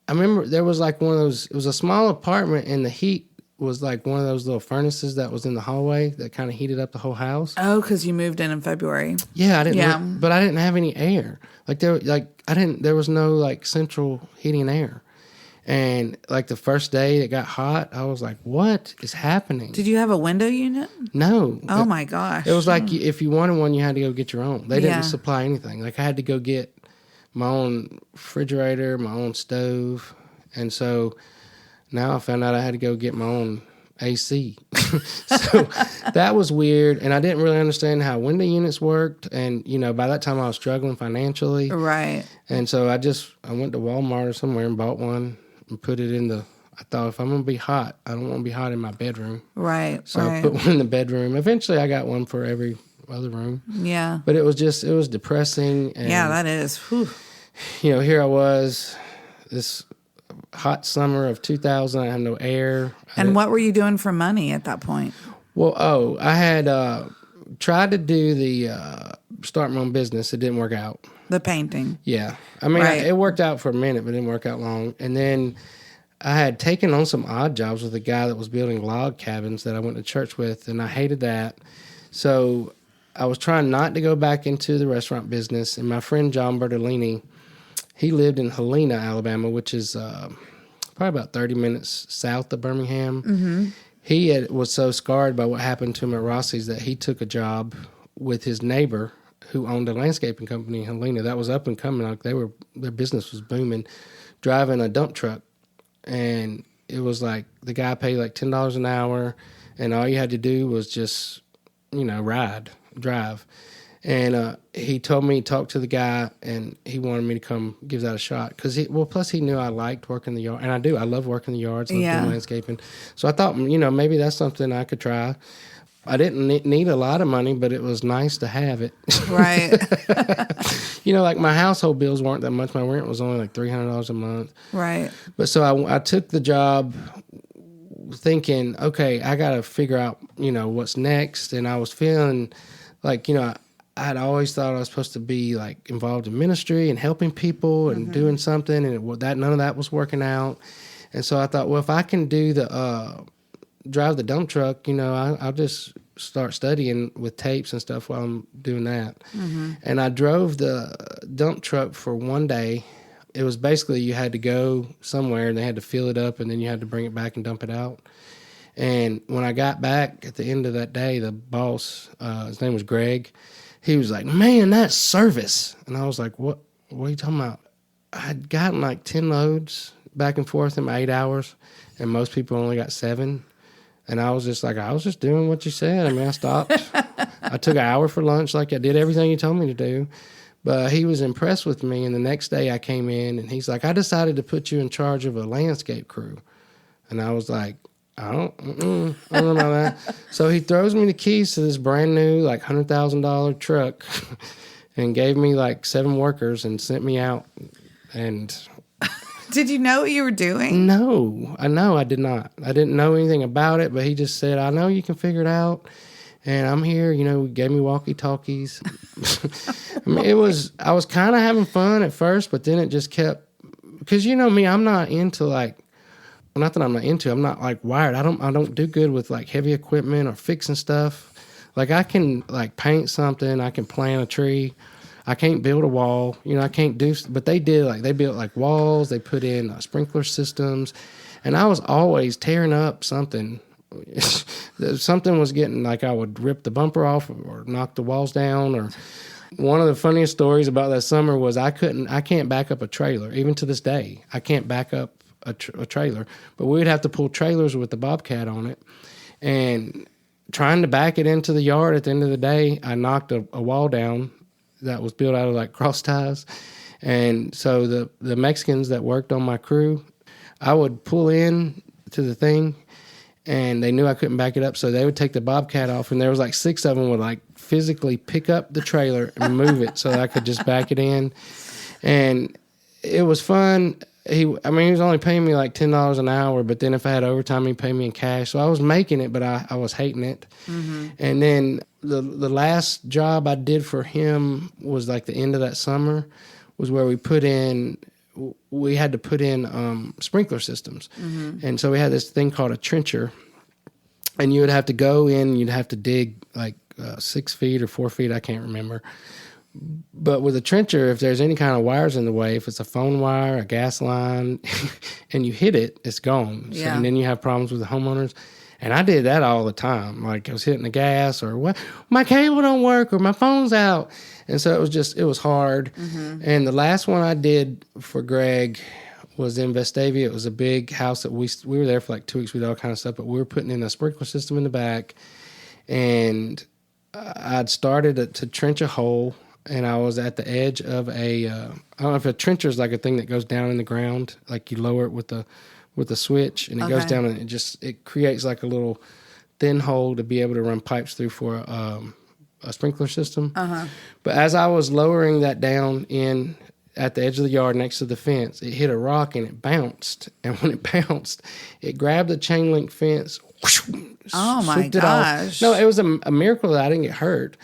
remember there was one of those, it was a small apartment and the heat was like one of those little furnaces that was in the hallway that kind of heated up the whole house.
Oh, because you moved in February.
Yeah, I didn't. But I didn't have any air. There was no central heating and air. And the first day it got hot, I was like, what is happening?
Did you have a window unit?
No.
Oh, my gosh.
It was if you wanted one, you had to go get your own. They didn't supply anything. I had to go get my own refrigerator, my own stove. And so now I found out I had to go get my own AC. So that was weird. And I didn't really understand how window units worked. And, you know, by that time I was struggling financially.
Right.
And so I went to Walmart or somewhere and bought one. And put it in I thought if I'm going to be hot, I don't want to be hot in my bedroom. Right. So I put one in the bedroom. Eventually I got one for every other room. Yeah. But it was depressing. And,
yeah, that is. Whew.
You know, here I was, this hot summer of 2000. I had no air.
And what were you doing for money at that point?
Well, I had tried to do start my own business. It didn't work out.
The painting.
Yeah. I mean, it worked out for a minute, but it didn't work out long. And then I had taken on some odd jobs with a guy that was building log cabins that I went to church with, and I hated that. So I was trying not to go back into the restaurant business. And my friend John Bertolini, he lived in Helena, Alabama, which is probably about 30 minutes south of Birmingham. Mm-hmm. Was so scarred by what happened to him at Rossi's that he took a job with his neighbor who owned a landscaping company in Helena that was up and coming. Like their business was booming, driving a dump truck. And it was like the guy paid like $10 an hour, and all you had to do was just, drive. And he told me, talk to the guy, and he wanted me to come give that a shot. Plus he knew I liked working the yard. And I do. I love working the yards, love doing landscaping. So I thought, maybe that's something I could try. I didn't need a lot of money, but it was nice to have it.
Right.
Like my household bills weren't that much. My rent was only like $300 a month.
Right.
But so I took the job thinking, okay, I got to figure out, what's next. And I was feeling like, I'd always thought I was supposed to be like involved in ministry and helping people and doing something. And none of that was working out. And so I thought, well, if I can do drive the dump truck, I'll just start studying with tapes and stuff while I'm doing that. Mm-hmm. And I drove the dump truck for one day. It was basically you had to go somewhere and they had to fill it up and then you had to bring it back and dump it out. And when I got back at the end of that day, the boss, his name was Greg, he was like, man, that's service. And I was like, what are you talking about? I'd gotten like 10 loads back and forth in 8 hours, and most people only got 7. And I was just like, I was just doing what you said. I mean, I stopped. I took an hour for lunch. Like, I did everything you told me to do. But he was impressed with me. And the next day I came in, and he's like, I decided to put you in charge of a landscape crew. And I was like, I don't know about that. So he throws me the keys to this brand new, like, $100,000 truck and gave me, like, 7 workers and sent me out. And...
Did you know what you were doing?
No, I did not. I didn't know anything about it, but he just said, I know you can figure it out, and I'm here. He gave me walkie-talkies. I mean, I was kind of having fun at first, but then it just kept, because me, I'm not into like, not that I'm not into, I'm not like wired. I don't do good with like heavy equipment or fixing stuff. Like I can like paint something, I can plant a tree. I can't build a wall, I can't do, but they built like walls, they put in sprinkler systems, and I was always tearing up something. Something was getting, like I would rip the bumper off or knock the walls down. Or one of the funniest stories about that summer was I can't back up a trailer. Even to this day, I can't back up a trailer, but we would have to pull trailers with the Bobcat on it. And trying to back it into the yard at the end of the day, I knocked a wall down that was built out of like cross ties. And so the Mexicans that worked on my crew, I would pull in to the thing and they knew I couldn't back it up. So they would take the Bobcat off, and there was like 6 of them would like physically pick up the trailer and move it so that I could just back it in. And it was fun. He was only paying me like $10 an hour, but then if I had overtime, he'd pay me in cash. So I was making it, but I was hating it. Mm-hmm. And then the last job I did for him was like the end of that summer, was where we had to put in sprinkler systems. Mm-hmm. And so we had this thing called a trencher, and you would have to go in, you'd have to dig like 6 feet or 4 feet, I can't remember. But with a trencher, if there's any kind of wires in the way, if it's a phone wire, a gas line, and you hit it, it's gone. Yeah. So, and then you have problems with the homeowners. And I did that all the time. Like I was hitting the gas, or what, my cable don't work, or my phone's out. And so it was hard. Mm-hmm. And the last one I did for Greg was in Vestavia. It was a big house that we were there for like 2 weeks. We did all kind of stuff, but we were putting in a sprinkler system in the back. And I'd started to trench a hole. And I was at the edge of I don't know if a trencher is like a thing that goes down in the ground, like you lower it with a switch, and it goes down, and it creates like a little thin hole to be able to run pipes through for a sprinkler system. Uh-huh. But as I was lowering that down in at the edge of the yard next to the fence, it hit a rock and it bounced. And when it bounced, it grabbed the chain link fence.
Oh my gosh!
No, it was a miracle that I didn't get hurt,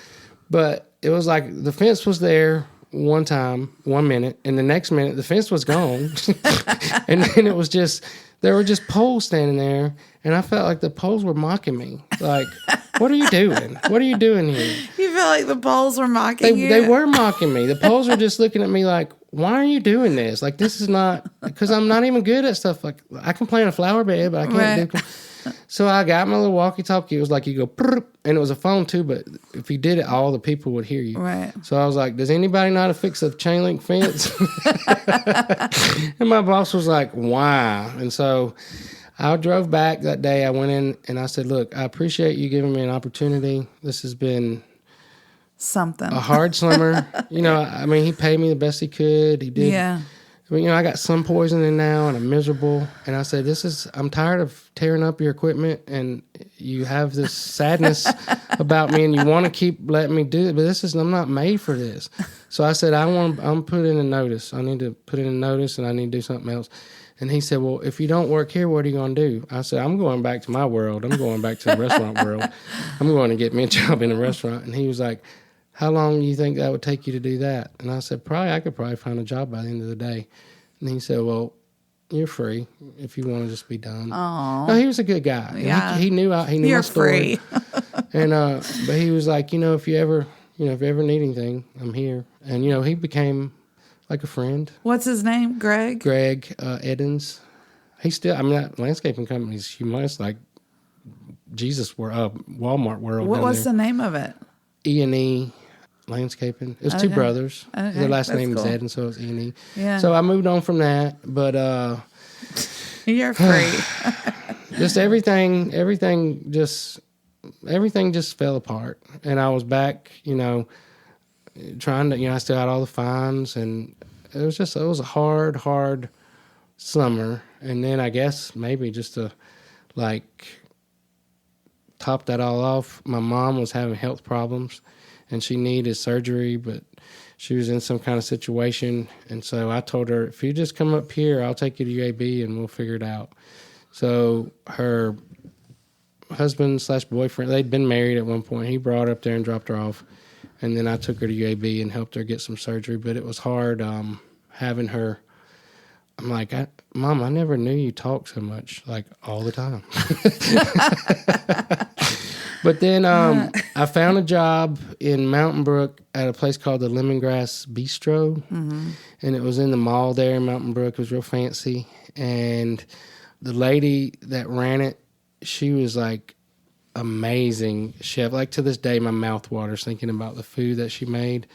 but. It was like the fence was there 1 minute, and the next minute the fence was gone. And then it was just, there were just poles standing there, and I felt like the poles were mocking me. Like, What are you doing? What are you doing here?
You feel like the poles were mocking you?
They were mocking me. The poles were just looking at me like, why are you doing this? Like, this is not, because I'm not even good at stuff. Like, I can play in a flower bed, but I can't do. So I got my little walkie-talkie. It was like you go, and it was a phone too, but if you did it, all the people would hear you.
Right.
So I was like, does anybody know how to fix a chain link fence? And my boss was like, why? And so I drove back that day. I went in and I said, look, I appreciate you giving me an opportunity. This has been
something.
A hard summer. I mean, he paid me the best he could. He did.
Yeah.
I mean, I got sun poisoning now and I'm miserable. And I said, I'm tired of tearing up your equipment and you have this sadness about me and you want to keep letting me do it, but I'm not made for this. So I said, I'm putting in a notice. I need to put in a notice and I need to do something else. And he said, well, if you don't work here, what are you going to do? I said, I'm going back to my world. I'm going back to the restaurant world. I'm going to get me a job in a restaurant. And he was like, how long do you think that would take you to do that? And I said, I could probably find a job by the end of the day. And he said, well, you're free if you want to just be done.
Aww.
No, he was a good guy.
Yeah.
He knew
you're
my story.
Free.
And but he was like, if you ever need anything, I'm here. And he became like a friend.
What's his name? Greg
Edens. He's still. I mean, that landscaping company's humongous, like Jesus Walmart world.
What's the name of it?
E&E Landscaping. It was two brothers.
Okay.
Their last name
cool.
is Edens, so it's E&E.
Yeah.
So I moved on from that, but
you're free.
just everything just fell apart, and I was back. Trying to. I still had all the fines, and it was a hard summer. And then I guess maybe just to top that all off, my mom was having health problems and she needed surgery, but she was in some kind of situation. And so I told her, if you just come up here, I'll take you to UAB and we'll figure it out. So her husband/boyfriend, they'd been married at one point. He brought her up there and dropped her off. And then I took her to UAB and helped her get some surgery. But it was hard having her. I'm like, Mom, I never knew you talk so much, like all the time. But then I found a job in Mountain Brook at a place called the Lemongrass Bistro. Mm-hmm. And it was in the mall there in Mountain Brook. It was real fancy. And the lady that ran it, she was like amazing chef. Like to this day, my mouth waters thinking about the food that she made.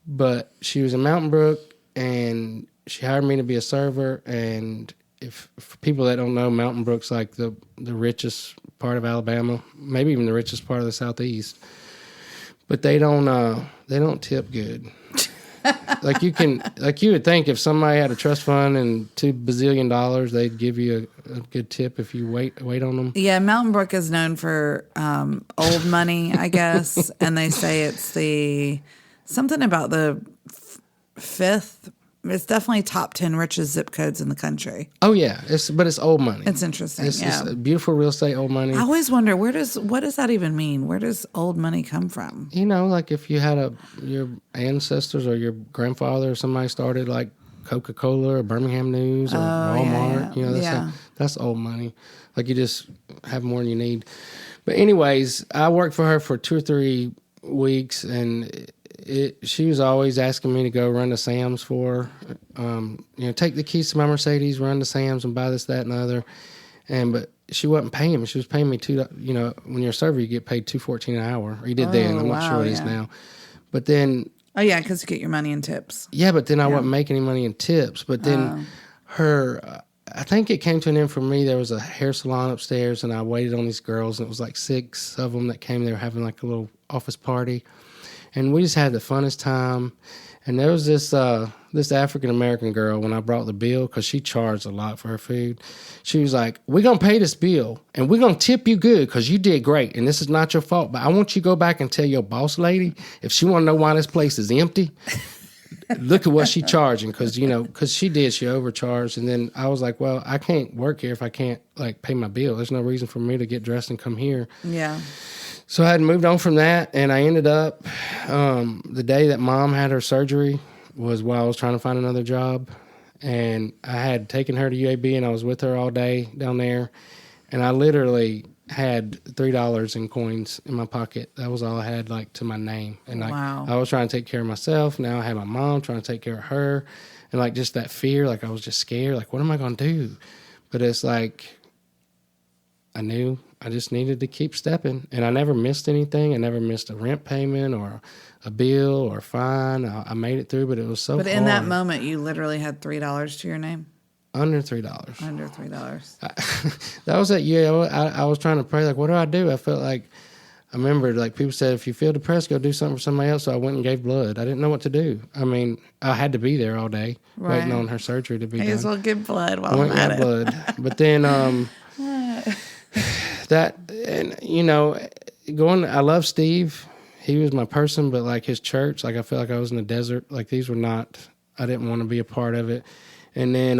But she was in Mountain Brook and she hired me to be a server. And for people that don't know, Mountain Brook's like the richest part of Alabama, maybe even the richest part of the Southeast. But they don't tip good. You would think if somebody had a trust fund and $2 bazillion, they'd give you a good tip if you wait on them.
Yeah, Mountain Brook is known for old money, I guess, and they say it's something about the fifth. It's definitely top 10 richest zip codes in the country.
Oh yeah, but it's old money.
It's interesting. It's
beautiful real estate, old money.
I always wonder what does that even mean? Where does old money come from?
Like if you had your ancestors or your grandfather or somebody started like Coca-Cola or Birmingham News or Walmart. That's old money. Like you just have more than you need. But anyways, I worked for her for 2 or 3 weeks and. She was always asking me to go run to Sam's for her. Take the keys to my Mercedes, run to Sam's and buy this, that, and the other. But she wasn't paying me. She was paying me when you're a server, you get paid $2.14 an hour. Or you did then. I'm not sure what it is now. But then.
Oh, yeah, because you get your money in tips.
Yeah, but then I wasn't making any money in tips. But then I think it came to an end for me. There was a hair salon upstairs, and I waited on these girls, and it was like 6 of them that came there having like a little office party. And we just had the funnest time. And there was this African-American girl, when I brought the bill, because she charged a lot for her food, she was like, we're going to pay this bill, and we're going to tip you good because you did great, and this is not your fault. But I want you to go back and tell your boss lady, if she want to know why this place is empty, look at what she charging, because she overcharged. And then I was like, well, I can't work here if I can't pay my bill. There's no reason for me to get dressed and come here.
Yeah.
So I had moved on from that, and I ended up, the day that Mom had her surgery was while I was trying to find another job. And I had taken her to UAB, and I was with her all day down there. And I literally had $3 in coins in my pocket. That was all I had, like, to my name. And like,
Wow.
I was trying to take care of myself. Now I had my mom trying to take care of her, and like just that fear, like I was just scared. Like, what am I going to do? But it's like I knew I just needed to keep stepping, and I never missed anything. I never missed a rent payment or a bill or a fine. I made it through, but it was so hard.
But in that moment, you literally had $3 to your name?
Under $3.
Under $3.
That was that year. I was trying to pray, like, what do I do? I felt like, I remember, like, people said, if you feel depressed, go do something for somebody else. So I went and gave blood. I didn't know what to do. I mean, I had to be there all day, waiting on her surgery to be done.
May as well give blood while
I went
I'm at
and
it.
got blood. But then, and, you know, I love Steve. He was my person, but, like, his church, like, I felt like I was in the desert. Like, these were not, I didn't want to be a part of it. And then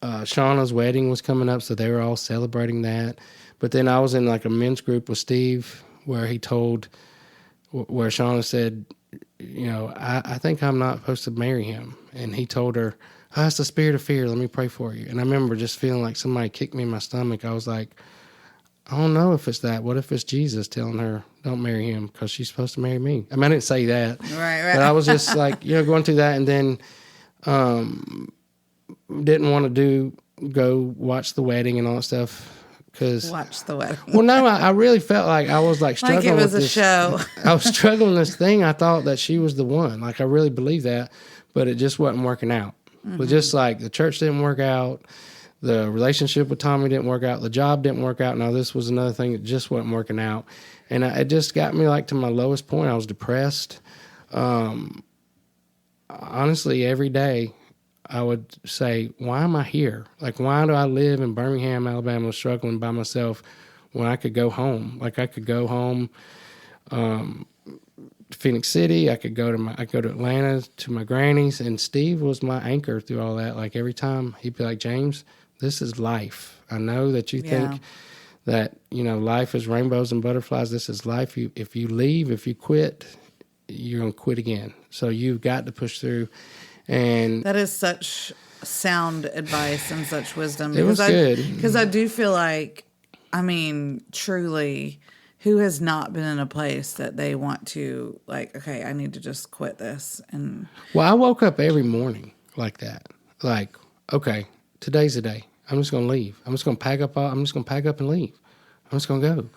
Shauna's wedding was coming up, so they were all celebrating that. But then I was in like a men's group with Steve where where Shauna said, you know, I think I'm not supposed to marry him. And he told her, oh, it's the spirit of fear. Let me pray for you. And I remember just feeling like somebody kicked me in my stomach. I was like, I don't know if it's that. What if it's Jesus telling her, don't marry him because she's supposed to marry me? I mean, I didn't say that.
Right.
But I was just like, you know, going through that, and then didn't want to go watch the wedding and all that stuff.
Watch the wedding.
Well, no, I really felt like I was like struggling
like it was
with
a show.
I was struggling with this thing. I thought that she was the one. Like, I really believed that, but it just wasn't working out. But just like the church didn't work out, the relationship with Tommy didn't work out, the job didn't work out. Now this was another thing that just wasn't working out. And it just got me like to my lowest point. I was depressed. Honestly, every day I would say, why am I here? Like, why do I live in Birmingham, Alabama, struggling by myself when I could go home? Like, I could go home to Phoenix City. I could go to Atlanta to my granny's, and Steve was my anchor through all that. Like, every time he'd be like, James, this is life. I know that you think that, you know, life is rainbows and butterflies. This is life. If you leave, if you quit, you're going to quit again. So you've got to push through. And
that is such sound advice and such wisdom.
It was good.
Because I do feel like, I mean, truly, who has not been in a place that they want to, like, okay, I need to just quit this? And
well, I woke up every morning like that. Like, okay, today's the day. I'm just going to leave. I'm just going to pack up and leave. I'm just going to go.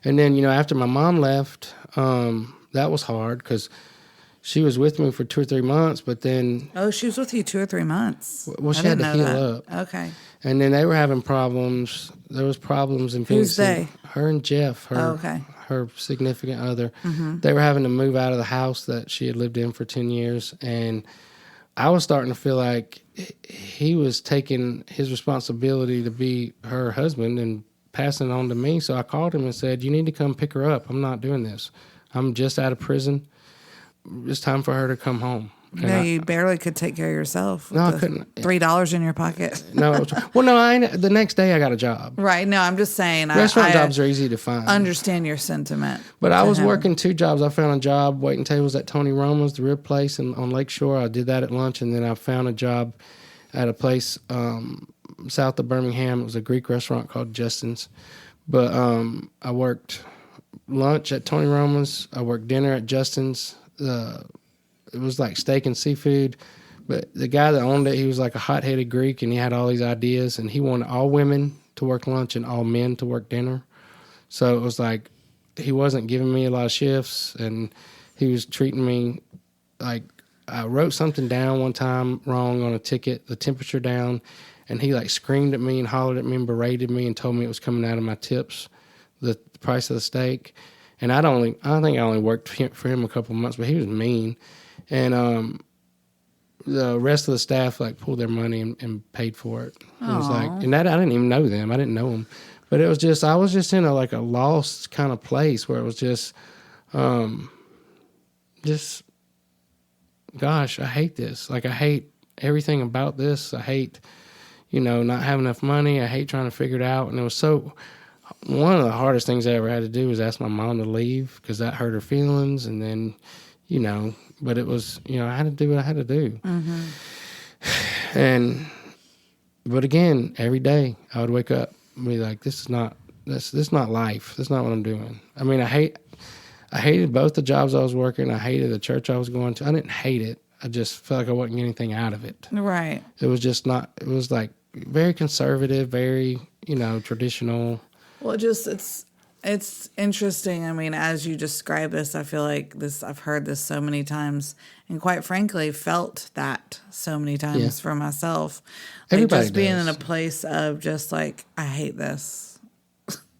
And then, you know, after my mom left, that was hard because she was with me for 2 or 3 months, but then...
Oh, she was with you 2 or 3 months.
Well, she had to heal up.
Okay.
And then they were having problems. There was problems in Phoenix.
Who's they?
Her and Jeff, her significant other. Mm-hmm. They were having to move out of the house that she had lived in for 10 years. And I was starting to feel like he was taking his responsibility to be her husband and passing it on to me. So I called him and said, you need to come pick her up. I'm not doing this. I'm just out of prison. It's time for her to come home.
No, you barely could take care of yourself.
No, I couldn't.
$3 in your pocket.
No, the next day I got a job.
Right. No, I'm just saying.
Restaurant jobs are easy to find.
Understand your sentiment.
But I was working 2 jobs. I found a job waiting tables at Tony Roma's, the rib place on Lakeshore. I did that at lunch, and then I found a job at a place south of Birmingham. It was a Greek restaurant called Justin's. But I worked lunch at Tony Roma's. I worked dinner at Justin's. It was like steak and seafood, but the guy that owned it, he was like a hot-headed Greek, and he had all these ideas, and he wanted all women to work lunch and all men to work dinner. So it was like he wasn't giving me a lot of shifts, and he was treating me like I wrote something down one time wrong on a ticket, the temperature down, and he like screamed at me and hollered at me and berated me and told me it was coming out of my tips, the price of the steak. And I think I only worked for him a couple of months, but he was mean. And the rest of the staff like pulled their money and paid for it. It was like, and that I didn't even know them. I didn't know them, but it was just I was just in a lost kind of place where it was just, gosh, I hate this. Like, I hate everything about this. I hate, not having enough money. I hate trying to figure it out. And it was one of the hardest things I ever had to do was ask my mom to leave because that hurt her feelings. And then, but it was, I had to do what I had to do. Mm-hmm. But again, every day I would wake up and be like, this is not This not life. That's not what I'm doing. I mean, I hated both the jobs I was working. I hated the church I was going to. I didn't hate it. I just felt like I wasn't getting anything out of it.
Right.
It was just not. It was like very conservative, very traditional.
Well, it's interesting. I mean, as you describe this, I feel like this. I've heard this so many times, and quite frankly, felt that so many times for myself. Like
Everybody
just being
does.
in a place of just like, I hate this.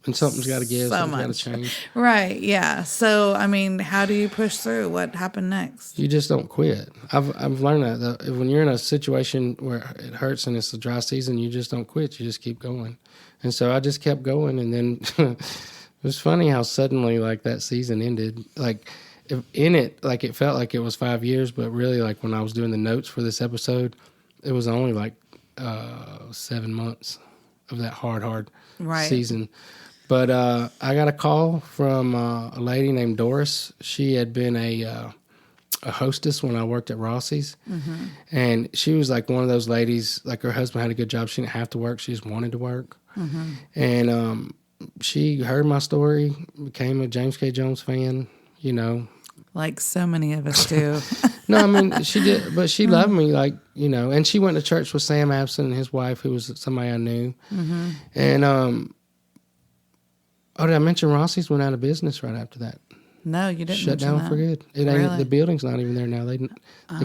And something's got to give.
So
Something's got
much.
to change.
Right. Yeah. So, I mean, how do you push through? What happened next?
You just don't quit. I've learned that when you're in a situation where it hurts and it's a dry season, you just don't quit. You just keep going. And so I just kept going, and then it was funny how suddenly like that season ended. Like it felt like it was 5 years, but really like when I was doing the notes for this episode, it was only like 7 months of that hard
Right.
season. But I got a call from a lady named Doris. She had been a hostess when I worked at Rossi's.
Mm-hmm.
And she was like one of those ladies, like her husband had a good job. She didn't have to work. She just wanted to work.
Mm-hmm.
And she heard my story, became a James K. Jones fan,
Like so many of us do.
No, I mean, she did, but she loved me, like, and she went to church with Sam Abson and his wife, who was somebody I knew.
Mm-hmm.
And, did I mention Rossi's went out of business right after that?
No, you didn't.
Shut down for good. It ain't
Really?
the building's not even there now. They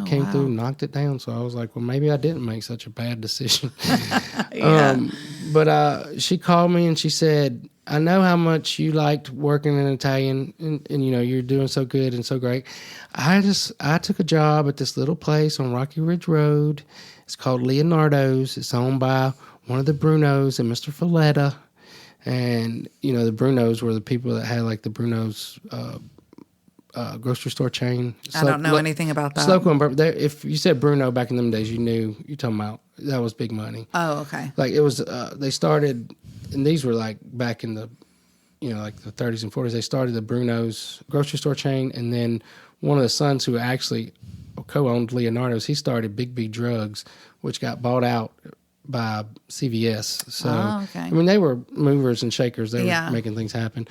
came through, knocked it down. So I was like, well, maybe I didn't make such a bad decision.
Yeah.
But she called me and she said, I know how much you liked working in Italian, and you're doing so good and so great. I took a job at this little place on Rocky Ridge Road. It's called Leonardo's. It's owned by one of the Brunos and Mr. Folletta. And, the Brunos were the people that had, like, the Brunos grocery store chain.
I don't know anything about that.
Slocum, if you said Bruno back in them days, you knew you're talking about that was big money.
Oh, okay.
Like, it was, they started, and these were, like, back in the, like the 30s and 40s, they started the Bruno's grocery store chain, and then one of the sons who actually co-owned Leonardo's, he started Big B Drugs, which got bought out by CVS. So,
okay.
I mean, they were movers and shakers. They were making things happen.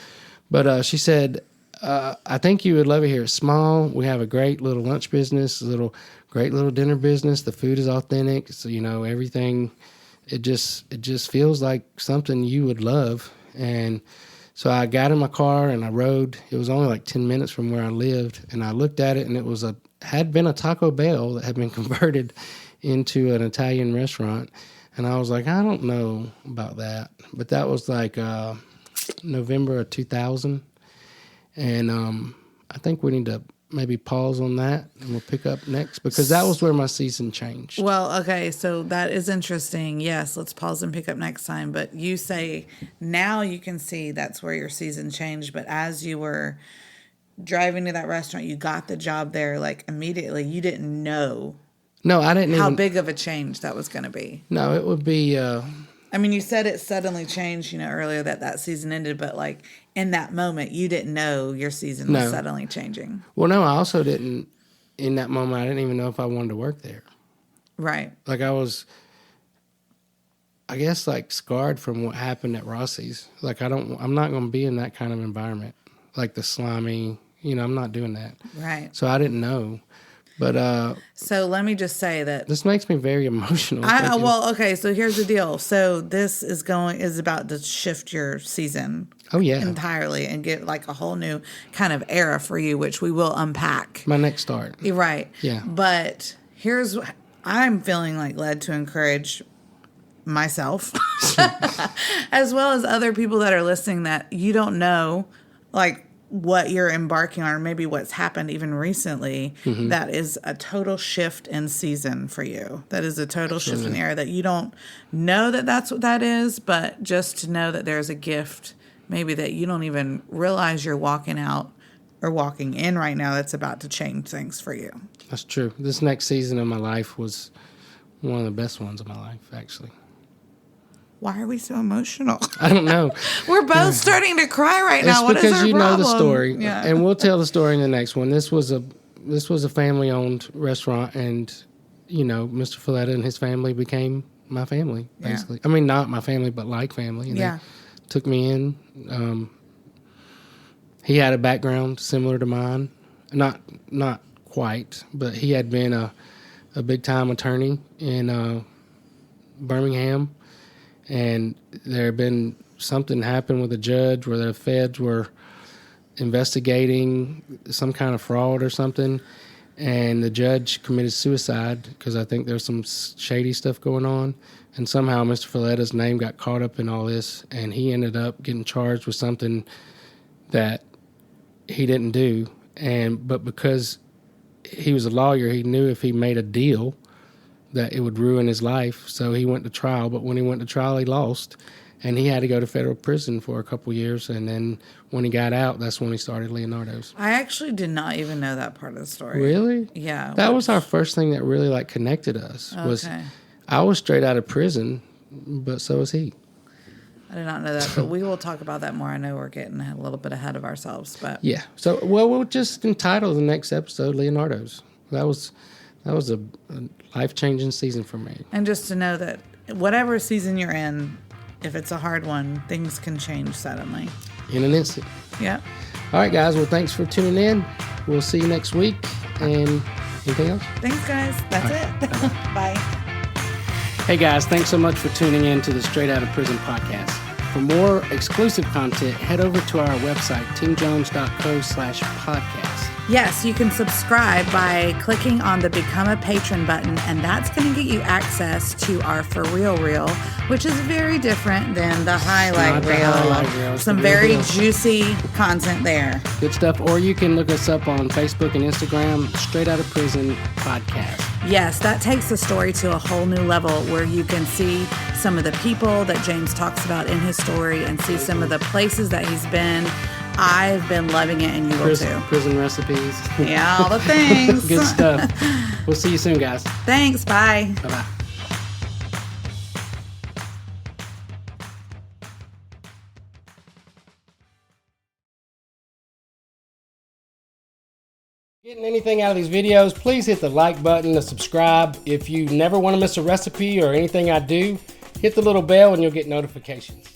But she said, I think you would love it here. It's small. We have a great little lunch business, great little dinner business. The food is authentic. So, everything, it just feels like something you would love. And so I got in my car and I rode. It was only like 10 minutes from where I lived. And I looked at it, and it had been a Taco Bell that had been converted into an Italian restaurant. And I was like, I don't know about that. But that was like November of 2000. And I think we need to maybe pause on that, and we'll pick up next, because that was where my season changed.
Well, okay, so that is interesting. Yes, let's pause and pick up next time. But you say now you can see that's where your season changed. But as you were driving to that restaurant, you got the job there, like immediately. You didn't know.
No, I didn't
how
even,
big of a change that was going to be.
No, it would be...
I mean, you said it suddenly changed, earlier that season ended, but like in that moment, you didn't know your season was suddenly changing.
Well, no, I also didn't, in that moment, I didn't even know if I wanted to work there.
Right.
Like I was, I guess, like scarred from what happened at Rossi's. Like I'm not going to be in that kind of environment. Like the slimy, I'm not doing that.
Right.
So I didn't know. But
so let me just say that
this makes me very emotional.
Okay, so here's the deal. So this is about to shift your season entirely and get like a whole new kind of era for you, which we will unpack.
My next start.
You're right.
Yeah.
But I'm feeling like led to encourage myself as well as other people that are listening that you don't know like what you're embarking on, or maybe what's happened even recently, that is a total shift in season for you. That is a total shift in era that you don't know that's what that is, but just to know that there's a gift maybe that you don't even realize you're walking out or walking in right now that's about to change things for you.
That's true. This next season of my life was one of the best ones of my life, actually.
Why are we so emotional?
I don't know.
We're both starting to cry right now. What is our problem?
Because you know the story,
yeah.
And we'll tell the story in the next one. This was a family-owned restaurant, and Mr. Folletta and his family became my family, basically. Yeah. I mean, not my family, but like family. And they took me in. He had a background similar to mine, not quite, but he had been a big time attorney in Birmingham, and there had been something happened with a judge where the feds were investigating some kind of fraud or something, and the judge committed suicide because I think there's some shady stuff going on, and somehow Mr. Falletta's name got caught up in all this, and he ended up getting charged with something that he didn't do, but because he was a lawyer, he knew if he made a deal that it would ruin his life, so he went to trial. But when he went to trial, he lost, and he had to go to federal prison for a couple years, and then when he got out, that's when he started Leonardo's.
I actually did not even know that part of the story.
Really?
Yeah.
That was our first thing that really like connected us. Was I was straight out of prison, but so was he.
I did not know that, but we will talk about that more. I know we're getting a little bit ahead of ourselves, but
yeah. So we'll just entitle the next episode Leonardo's. That was a life-changing season for me.
And just to know that whatever season you're in, if it's a hard one, things can change suddenly.
In an instant.
Yep.
All right, guys. Well, thanks for tuning in. We'll see you next week. And anything else?
Thanks, guys. That's it. Bye.
Hey, guys. Thanks so much for tuning in to the Straight Outta Prison podcast. For more exclusive content, head over to our website, teamjones.co/podcast.
Yes, you can subscribe by clicking on the Become a Patron button, and that's going to get you access to our For Real Reel, which is very different than the Highlight Reel. Some very juicy content there.
Good stuff. Or you can look us up on Facebook and Instagram, Straight Outta Prison Podcast.
Yes, that takes the story to a whole new level where you can see some of the people that James talks about in his story and see some of the places that he's been. I've been loving it, and you will too.
Prison recipes.
Yeah, all the things.
Good stuff. We'll see you soon, guys.
Thanks. Bye.
Bye-bye. Getting anything out of these videos, please hit the like button, the subscribe. If you never want to miss a recipe or anything I do, hit the little bell and you'll get notifications.